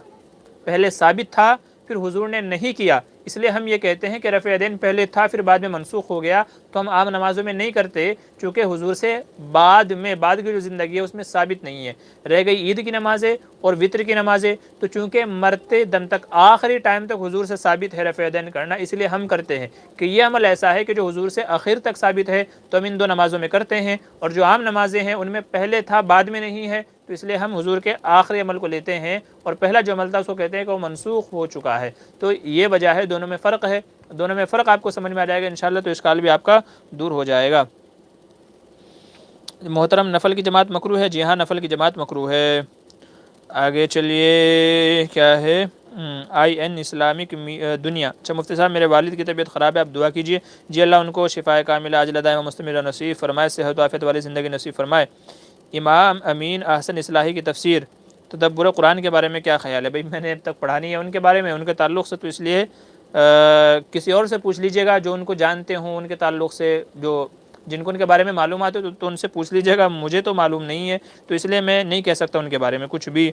پہلے ثابت تھا پھر حضور نے نہیں کیا، اس لیے ہم یہ کہتے ہیں کہ رفع یدین پہلے تھا پھر بعد میں منسوخ ہو گیا، تو ہم عام نمازوں میں نہیں کرتے، چونکہ حضور سے بعد کی جو زندگی ہے اس میں ثابت نہیں ہے۔ رہ گئی عید کی نمازیں اور وطر کی نمازیں، تو چونکہ مرتے دم تک آخری ٹائم تک حضور سے ثابت ہے رفع یدین کرنا، اس لیے ہم کرتے ہیں کہ یہ عمل ایسا ہے کہ جو حضور سے آخر تک ثابت ہے، تو ہم ان 2 نمازوں میں کرتے ہیں، اور جو عام نمازیں ہیں ان میں پہلے تھا بعد میں نہیں ہے، تو اس لیے ہم حضور کے آخری عمل کو لیتے ہیں، اور پہلا جو عمل تھا اس کو کہتے ہیں کہ وہ منسوخ ہو چکا ہے۔ تو یہ وجہ ہے، دونوں میں فرق ہے، دونوں میں فرق آپ کو سمجھ میں آ جائے گا انشاءاللہ، تو اشکال بھی آپ کا دور ہو جائے گا۔ محترم نفل کی جماعت مکروہ ہے؟ جی ہاں نفل کی جماعت مکروہ ہے۔ آگے چلیے، کیا ہے، آئی این اسلامک دنیا۔ اچھا مفتی صاحب میرے والد کی طبیعت خراب ہے، آپ دعا کیجیے۔ جی اللہ ان کو شفائے کاملہ عاجلہ دائمہ مستمرہ نصیب فرمائے، صحت و عافیت والی زندگی نصیب فرمائے۔ امام امین احسن اصلاحی کی تفسیر تدبر قرآن کے بارے میں کیا خیال ہے؟ بھئی میں نے اب تک پڑھا نہیں ہے ان کے بارے میں، ان کے تعلق سے، تو اس لیے کسی اور سے پوچھ لیجئے گا جو ان کو جانتے ہوں، ان کے تعلق سے جو جن کو ان کے بارے میں معلومات ہے تو ان سے پوچھ لیجئے گا، مجھے تو معلوم نہیں ہے، تو اس لیے میں نہیں کہہ سکتا ان کے بارے میں کچھ بھی۔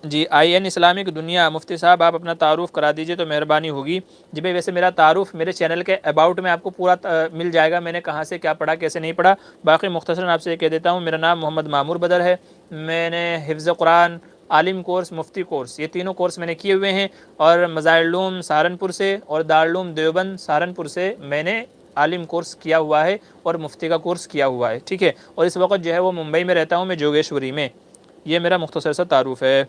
جی آئی این اسلامک دنیا، مفتی صاحب آپ اپنا تعارف کرا دیجئے تو مہربانی ہوگی۔ جی بھائی ویسے میرا تعارف میرے چینل کے اباؤٹ میں آپ کو پورا مل جائے گا، میں نے کہاں سے کیا پڑھا کیسے نہیں پڑھا، باقی مختصراً آپ سے یہ کہہ دیتا ہوں، میرا نام محمد معمور بدر ہے، میں نے حفظ قرآن، عالم کورس، مفتی کورس، یہ تینوں کورس میں نے کیے ہوئے ہیں، اور مظاہر العلوم سہارنپور سے اور دارالعلوم دیوبند سہارنپور سے میں نے عالم کورس کیا ہوا ہے اور مفتی کا کورس کیا ہوا ہے، ٹھیک ہے، اور اس وقت جو ہے وہ ممبئی میں رہتا ہوں، میں جوگیشوری میں۔ یہ میرا مختصر سا تعارف ہے۔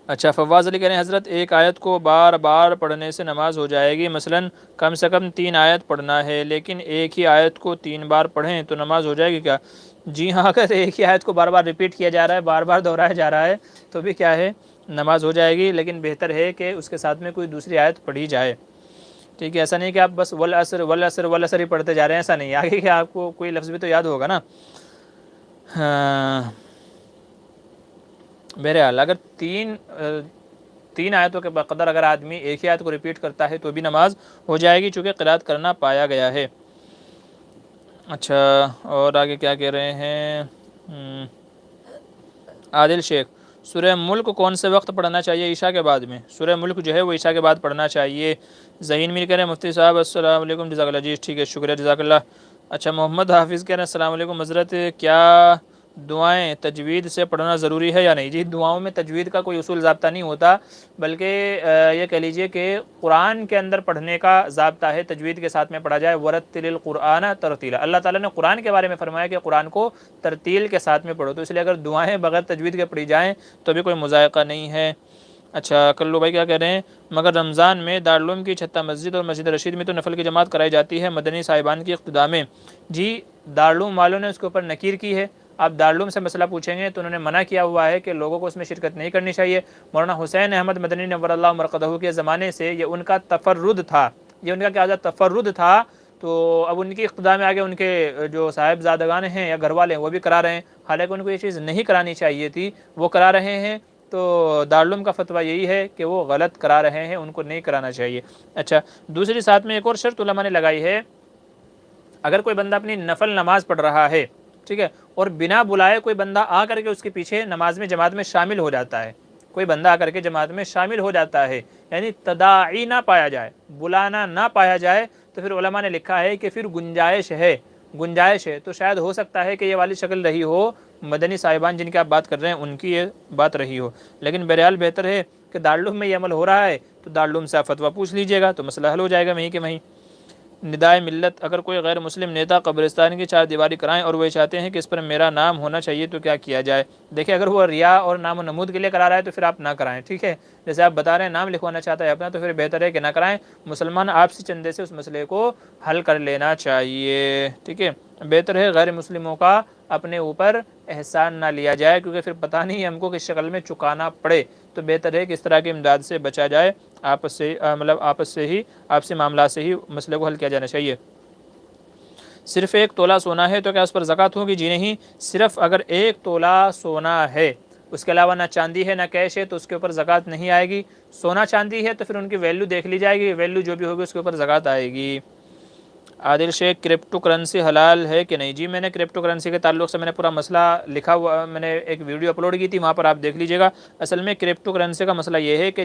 اچھا فواز علی کہہ رہے ہیں حضرت ایک آیت کو بار بار پڑھنے سے نماز ہو جائے گی؟ مثلاً کم سے کم 3 آیت پڑھنا ہے، لیکن ایک ہی آیت کو 3 بار پڑھیں تو نماز ہو جائے گی کیا؟ جی ہاں، اگر ایک ہی آیت کو بار بار ریپیٹ کیا جا رہا ہے، بار بار دہرایا جا رہا ہے، تو بھی کیا ہے، نماز ہو جائے گی، لیکن بہتر ہے کہ اس کے ساتھ میں کوئی دوسری آیت پڑھی جائے، ٹھیک ہے، ایسا نہیں کہ آپ بس والعصر والعصر والعصر ہی پڑھتے جا رہے ہیں، ایسا نہیں، آگے کہ آپ کو کوئی لفظ بھی تو یاد ہوگا نا۔ ہاں بہرحال اگر تین آیتوں کے بقدر اگر آدمی ایک ہی آیت کو ریپیٹ کرتا ہے تو بھی نماز ہو جائے گی، چونکہ قرات کرنا پایا گیا ہے۔ اچھا اور آگے کیا کہہ رہے ہیں، عادل شیخ، سورہ ملک کون سے وقت پڑھنا چاہیے؟ عشاء کے بعد میں، سورہ ملک جو ہے وہ عشاء کے بعد پڑھنا چاہیے۔ ذہین میر کہہ رہے ہیں مفتی صاحب السلام علیکم، جزاک اللہ، جی ٹھیک ہے، شکریہ، جزاک اللہ۔ اچھا محمد حافظ کہہ رہے ہیں السلام علیکم حضرت، کیا دعائیں تجوید سے پڑھنا ضروری ہے یا نہیں؟ جی دعاؤں میں تجوید کا کوئی اصول ضابطہ نہیں ہوتا، بلکہ یہ کہہ لیجئے کہ قرآن کے اندر پڑھنے کا ضابطہ ہے، تجوید کے ساتھ میں پڑھا جائے، ورتل القرآن ترتیلا، اللہ تعالیٰ نے قرآن کے بارے میں فرمایا کہ قرآن کو ترتیل کے ساتھ میں پڑھو، تو اس لیے اگر دعائیں بغیر تجوید کے پڑھی جائیں تو بھی کوئی مذائقہ نہیں ہے۔ اچھا کلو بھائی کیا کہہ رہے ہیں، مگر رمضان میں دارالعلوم کی چھتہ مسجد اور مسجد رشید میں تو نفل کی جماعت کرائی جاتی ہے مدنی صاحبان کی اقتداء میں۔ جی دارالعلوم والوں نے اس کے اوپر نکیر کی ہے، آپ دارالعلوم سے مسئلہ پوچھیں گے تو انہوں نے منع کیا ہوا ہے کہ لوگوں کو اس میں شرکت نہیں کرنی چاہیے۔ مولانا حسین احمد مدنی نور اللہ مرقدہ کے زمانے سے یہ ان کا تفرد تھا، یہ ان کا کیا تفرد تھا، تو اب ان کی اقتداء میں آگے ان کے جو صاحب زادگان ہیں یا گھر والے ہیں وہ بھی کرا رہے ہیں، حالانکہ ان کو یہ چیز نہیں کرانی چاہیے تھی، وہ کرا رہے ہیں، تو دارالعلوم کا فتویٰ یہی ہے کہ وہ غلط کرا رہے ہیں، ان کو نہیں کرانا چاہیے۔ اچھا دوسری ساتھ میں ایک اور شرط علماء نے لگائی ہے اگر کوئی بندہ اپنی نفل نماز پڑھ رہا ہے، ٹھیک ہے، اور بنا بلائے کوئی بندہ آ کر کے اس کے پیچھے نماز میں جماعت میں شامل ہو جاتا ہے، کوئی بندہ آ کر کے جماعت میں شامل ہو جاتا ہے، یعنی تداعی نہ پایا جائے، بلانا نہ پایا جائے، تو پھر علماء نے لکھا ہے کہ پھر گنجائش ہے، تو شاید ہو سکتا ہے کہ یہ والی شکل رہی ہو مدنی صاحبان جن کی آپ بات کر رہے ہیں ان کی یہ بات رہی ہو، لیکن بہرحال بہتر ہے کہ دارالعلوم میں یہ عمل ہو رہا ہے تو دارالعلوم سے آپ فتویٰ پوچھ لیجئے گا تو مسئلہ حل ہو جائے گا وہیں کہ وہیں۔ ندائے ملت، اگر کوئی غیر مسلم نیتا قبرستان کی چار دیواری کرائیں اور وہ چاہتے ہیں کہ اس پر میرا نام ہونا چاہیے تو کیا کیا جائے؟ دیکھیں اگر وہ ریا اور نام و نمود کے لیے کرا رہا ہے تو پھر آپ نہ کرائیں، ٹھیک ہے، جیسے آپ بتا رہے ہیں نام لکھوانا چاہتا ہے اپنا، تو پھر بہتر ہے کہ نہ کرائیں، مسلمان آپسی چندے سے اس مسئلے کو حل کر لینا چاہیے، ٹھیک ہے۔ بہتر ہے غیر مسلموں کا اپنے اوپر احسان نہ لیا جائے، کیونکہ پھر پتہ نہیں ہم کو کس شکل میں چکانا پڑے، تو بہتر ہے کہ اس طرح کی امداد سے بچا جائے، آپسی معاملات سے ہی مسئلے کو حل کیا جانا چاہیے۔ صرف 1 تولہ سونا ہے تو کیا اس پر زکوٰۃ ہوگی؟ جی نہیں، صرف اگر 1 تولہ سونا ہے، اس کے علاوہ نہ چاندی ہے نہ کیش ہے تو اس کے اوپر زکوٰۃ نہیں آئے گی۔ سونا چاندی ہے تو پھر ان کی ویلیو دیکھ لی جائے گی، ویلیو جو بھی ہوگی اس کے اوپر زکوٰۃ آئے گی۔ عادل شیخ، کرپٹو کرنسی حلال ہے کہ نہیں؟ جی میں نے کرپٹو کرنسی کے تعلق سے میں نے پورا مسئلہ لکھا ہوا، میں نے ایک ویڈیو اپلوڈ کی تھی، وہاں پر آپ دیکھ لیجئے گا۔ اصل میں کرپٹو کرنسی کا مسئلہ یہ ہے کہ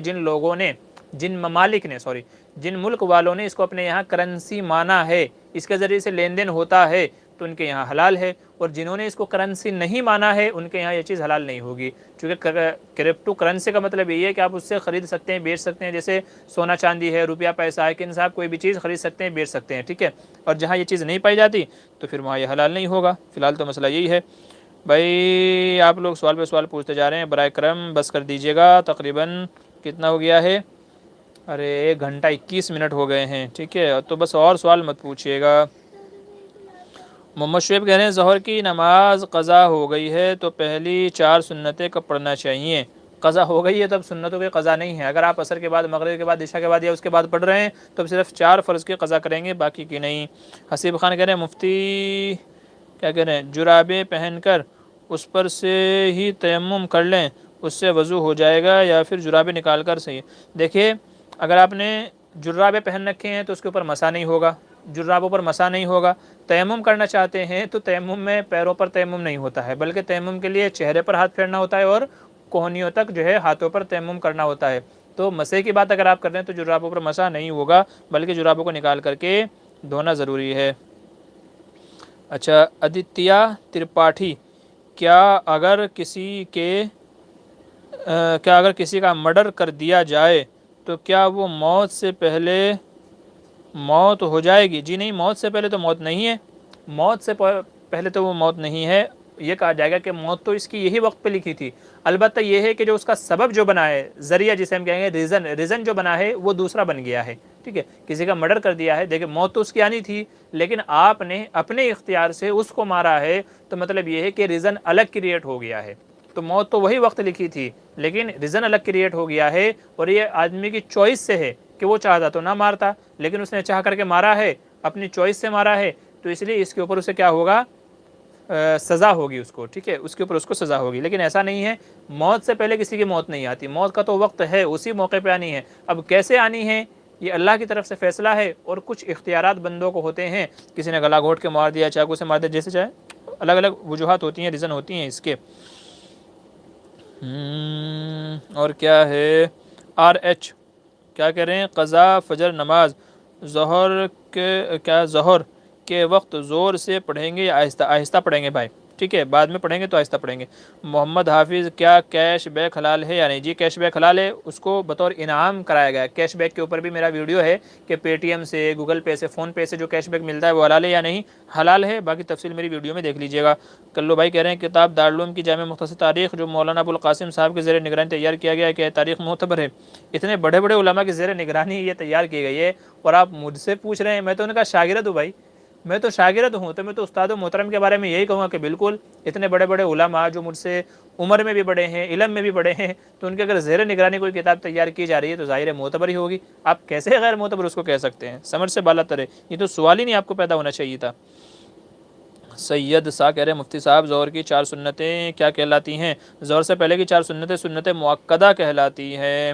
جن ملک والوں نے اس کو اپنے یہاں کرنسی مانا ہے، اس کے ذریعے سے لین دین ہوتا ہے تو ان کے یہاں حلال ہے، اور جنہوں نے اس کو کرنسی نہیں مانا ہے ان کے یہاں یہ چیز حلال نہیں ہوگی، چونکہ کرپٹو کرنسی کا مطلب یہ ہے کہ آپ اس سے خرید سکتے ہیں بیچ سکتے ہیں، جیسے سونا چاندی ہے، روپیہ پیسہ ہے، کہ صاحب کوئی بھی چیز خرید سکتے ہیں بیچ سکتے ہیں، ٹھیک ہے، اور جہاں یہ چیز نہیں پائی جاتی تو پھر وہاں یہ حلال نہیں ہوگا۔ فی الحال تو مسئلہ یہی ہے۔ بھائی آپ لوگ سوال پہ سوال پوچھتے جا رہے ہیں، برائے کرم بس کر دیجیے گا۔ تقریباً کتنا ہو گیا ہے؟ ارے 1 گھنٹہ 21 منٹ ہو گئے ہیں، ٹھیک ہے، تو بس اور سوال مت پوچھیے گا۔ محمد شعیب کہہ رہے ہیں ظہر کی نماز قضا ہو گئی ہے تو پہلی 4 سنتیں کب پڑھنا چاہیے؟ قضا ہو گئی ہے تو اب سنتوں کی قضا نہیں ہے، اگر آپ عصر کے بعد، مغرب کے بعد، عشاء کے بعد یا اس کے بعد پڑھ رہے ہیں تو اب صرف 4 فرض کی قضا کریں گے، باقی کی نہیں۔ حسیب خان کہہ رہے ہیں مفتی کیا کہہ رہے ہیں، جرابیں پہن کر اس پر سے ہی تیمم کر لیں، اس سے وضو ہو جائے گا یا پھر جرابیں نکال کر صحیح؟ دیکھیے اگر آپ نے جرابیں پہن رکھے ہیں تو اس کے اوپر مسح نہیں ہوگا، جرابوں پر مسح نہیں ہوگا۔ تیمم کرنا چاہتے ہیں تو تیمم میں پیروں پر تیمم نہیں ہوتا ہے، بلکہ تیمم کے لیے چہرے پر ہاتھ پھیرنا ہوتا ہے اور کوہنیوں تک جو ہے ہاتھوں پر تیمم کرنا ہوتا ہے۔ تو مسح کی بات اگر آپ کر رہے ہیں تو جرابوں پر مسح نہیں ہوگا، بلکہ جرابوں کو نکال کر کے دھونا ضروری ہے۔ اچھا ادتیہ ترپاٹھی، کیا اگر کسی کا مرڈر کر دیا جائے تو کیا وہ موت سے پہلے موت ہو جائے گی؟ جی نہیں، موت سے پہلے تو موت نہیں ہے، موت سے پہلے تو وہ موت نہیں ہے، یہ کہا جائے گا کہ موت تو اس کی یہی وقت پہ لکھی تھی، البتہ یہ ہے کہ جو اس کا سبب جو بنا ہے، ذریعہ جسے ہم کہیں گے ریزن جو بنا ہے وہ دوسرا بن گیا ہے، ٹھیک ہے، کسی کا مرڈر کر دیا ہے، دیکھیں موت تو اس کی آنی تھی لیکن آپ نے اپنے اختیار سے اس کو مارا ہے، تو مطلب یہ ہے کہ ریزن الگ کریٹ ہو گیا ہے، تو موت تو وہی وقت لکھی تھی لیکن ریزن الگ کریٹ ہو گیا ہے، اور یہ آدمی کی چوائس سے ہے کہ وہ چاہتا تو نہ مارتا لیکن اس نے چاہ کر کے مارا ہے، اپنی چوائس سے مارا ہے، تو اس لیے اس کے اوپر اسے کیا ہوگا، سزا ہوگی اس کو، ٹھیک ہے، اس کے اوپر اس کو سزا ہوگی، لیکن ایسا نہیں ہے موت سے پہلے کسی کی موت نہیں آتی، موت کا تو وقت ہے، اسی موقع پہ آنی ہے، اب کیسے آنی ہے یہ اللہ کی طرف سے فیصلہ ہے، اور کچھ اختیارات بندوں کو ہوتے ہیں، کسی نے گلا گھونٹ کے مار دیا، چاقو سے مار دیا، جیسے چاہے، الگ الگ وجوہات ہوتی ہیں، ریزن ہوتی ہیں اس کے۔ اور کیا ہے، آر ایچ کیا کہہ رہے ہیں، قضا فجر نماز ظہر کے وقت زور سے پڑھیں گے یا آہستہ آہستہ پڑھیں گے؟ بھائی ٹھیک ہے، بعد میں پڑھیں گے تو آہستہ پڑھیں گے۔ محمد حافظ، کیا کیش بیک حلال ہے یا نہیں؟ جی کیش بیک حلال ہے، اس کو بطور انعام کرایا گیا ہے، کیش بیک کے اوپر بھی میرا ویڈیو ہے کہ پے ٹی ایم سے، گوگل پے سے، فون پے سے جو کیش بیک ملتا ہے وہ حلال ہے یا نہیں، حلال ہے، باقی تفصیل میری ویڈیو میں دیکھ لیجیے گا۔ کلو بھائی کہہ رہے ہیں کتاب دارالعلوم کی جامع مختصر تاریخ جو مولانا ابوالقاسم صاحب کے زیر نگرانی تیار کیا گیا ہے کہ تاریخ معتبر ہے؟ اتنے بڑے بڑے علماء کے زیر نگرانی یہ تیار کی گئی ہے اور آپ مجھ سے پوچھ رہے ہیں، میں تو ان کا شاگرد ہوں بھائی، میں تو شاگرد ہوں، تو میں تو استاد و محترم کے بارے میں یہی کہوں گا کہ بالکل اتنے بڑے بڑے علماء جو مجھ سے عمر میں بھی بڑے ہیں، علم میں بھی بڑے ہیں، تو ان کے اگر زیر نگرانی کوئی کتاب تیار کی جا رہی ہے تو ظاہر ہے معتبر ہی ہوگی، آپ کیسے غیر معتبر اس کو کہہ سکتے ہیں؟ سمجھ سے بالا تر ہے، یہ تو سوال ہی نہیں آپ کو پیدا ہونا چاہیے تھا۔ سید سا کہہ رہے ہیں مفتی صاحب ظہر کی 4 سنتیں کیا کہلاتی ہیں؟ ظہر سے پہلے کی 4 سنتیں سنت مؤکدہ کہلاتی ہیں،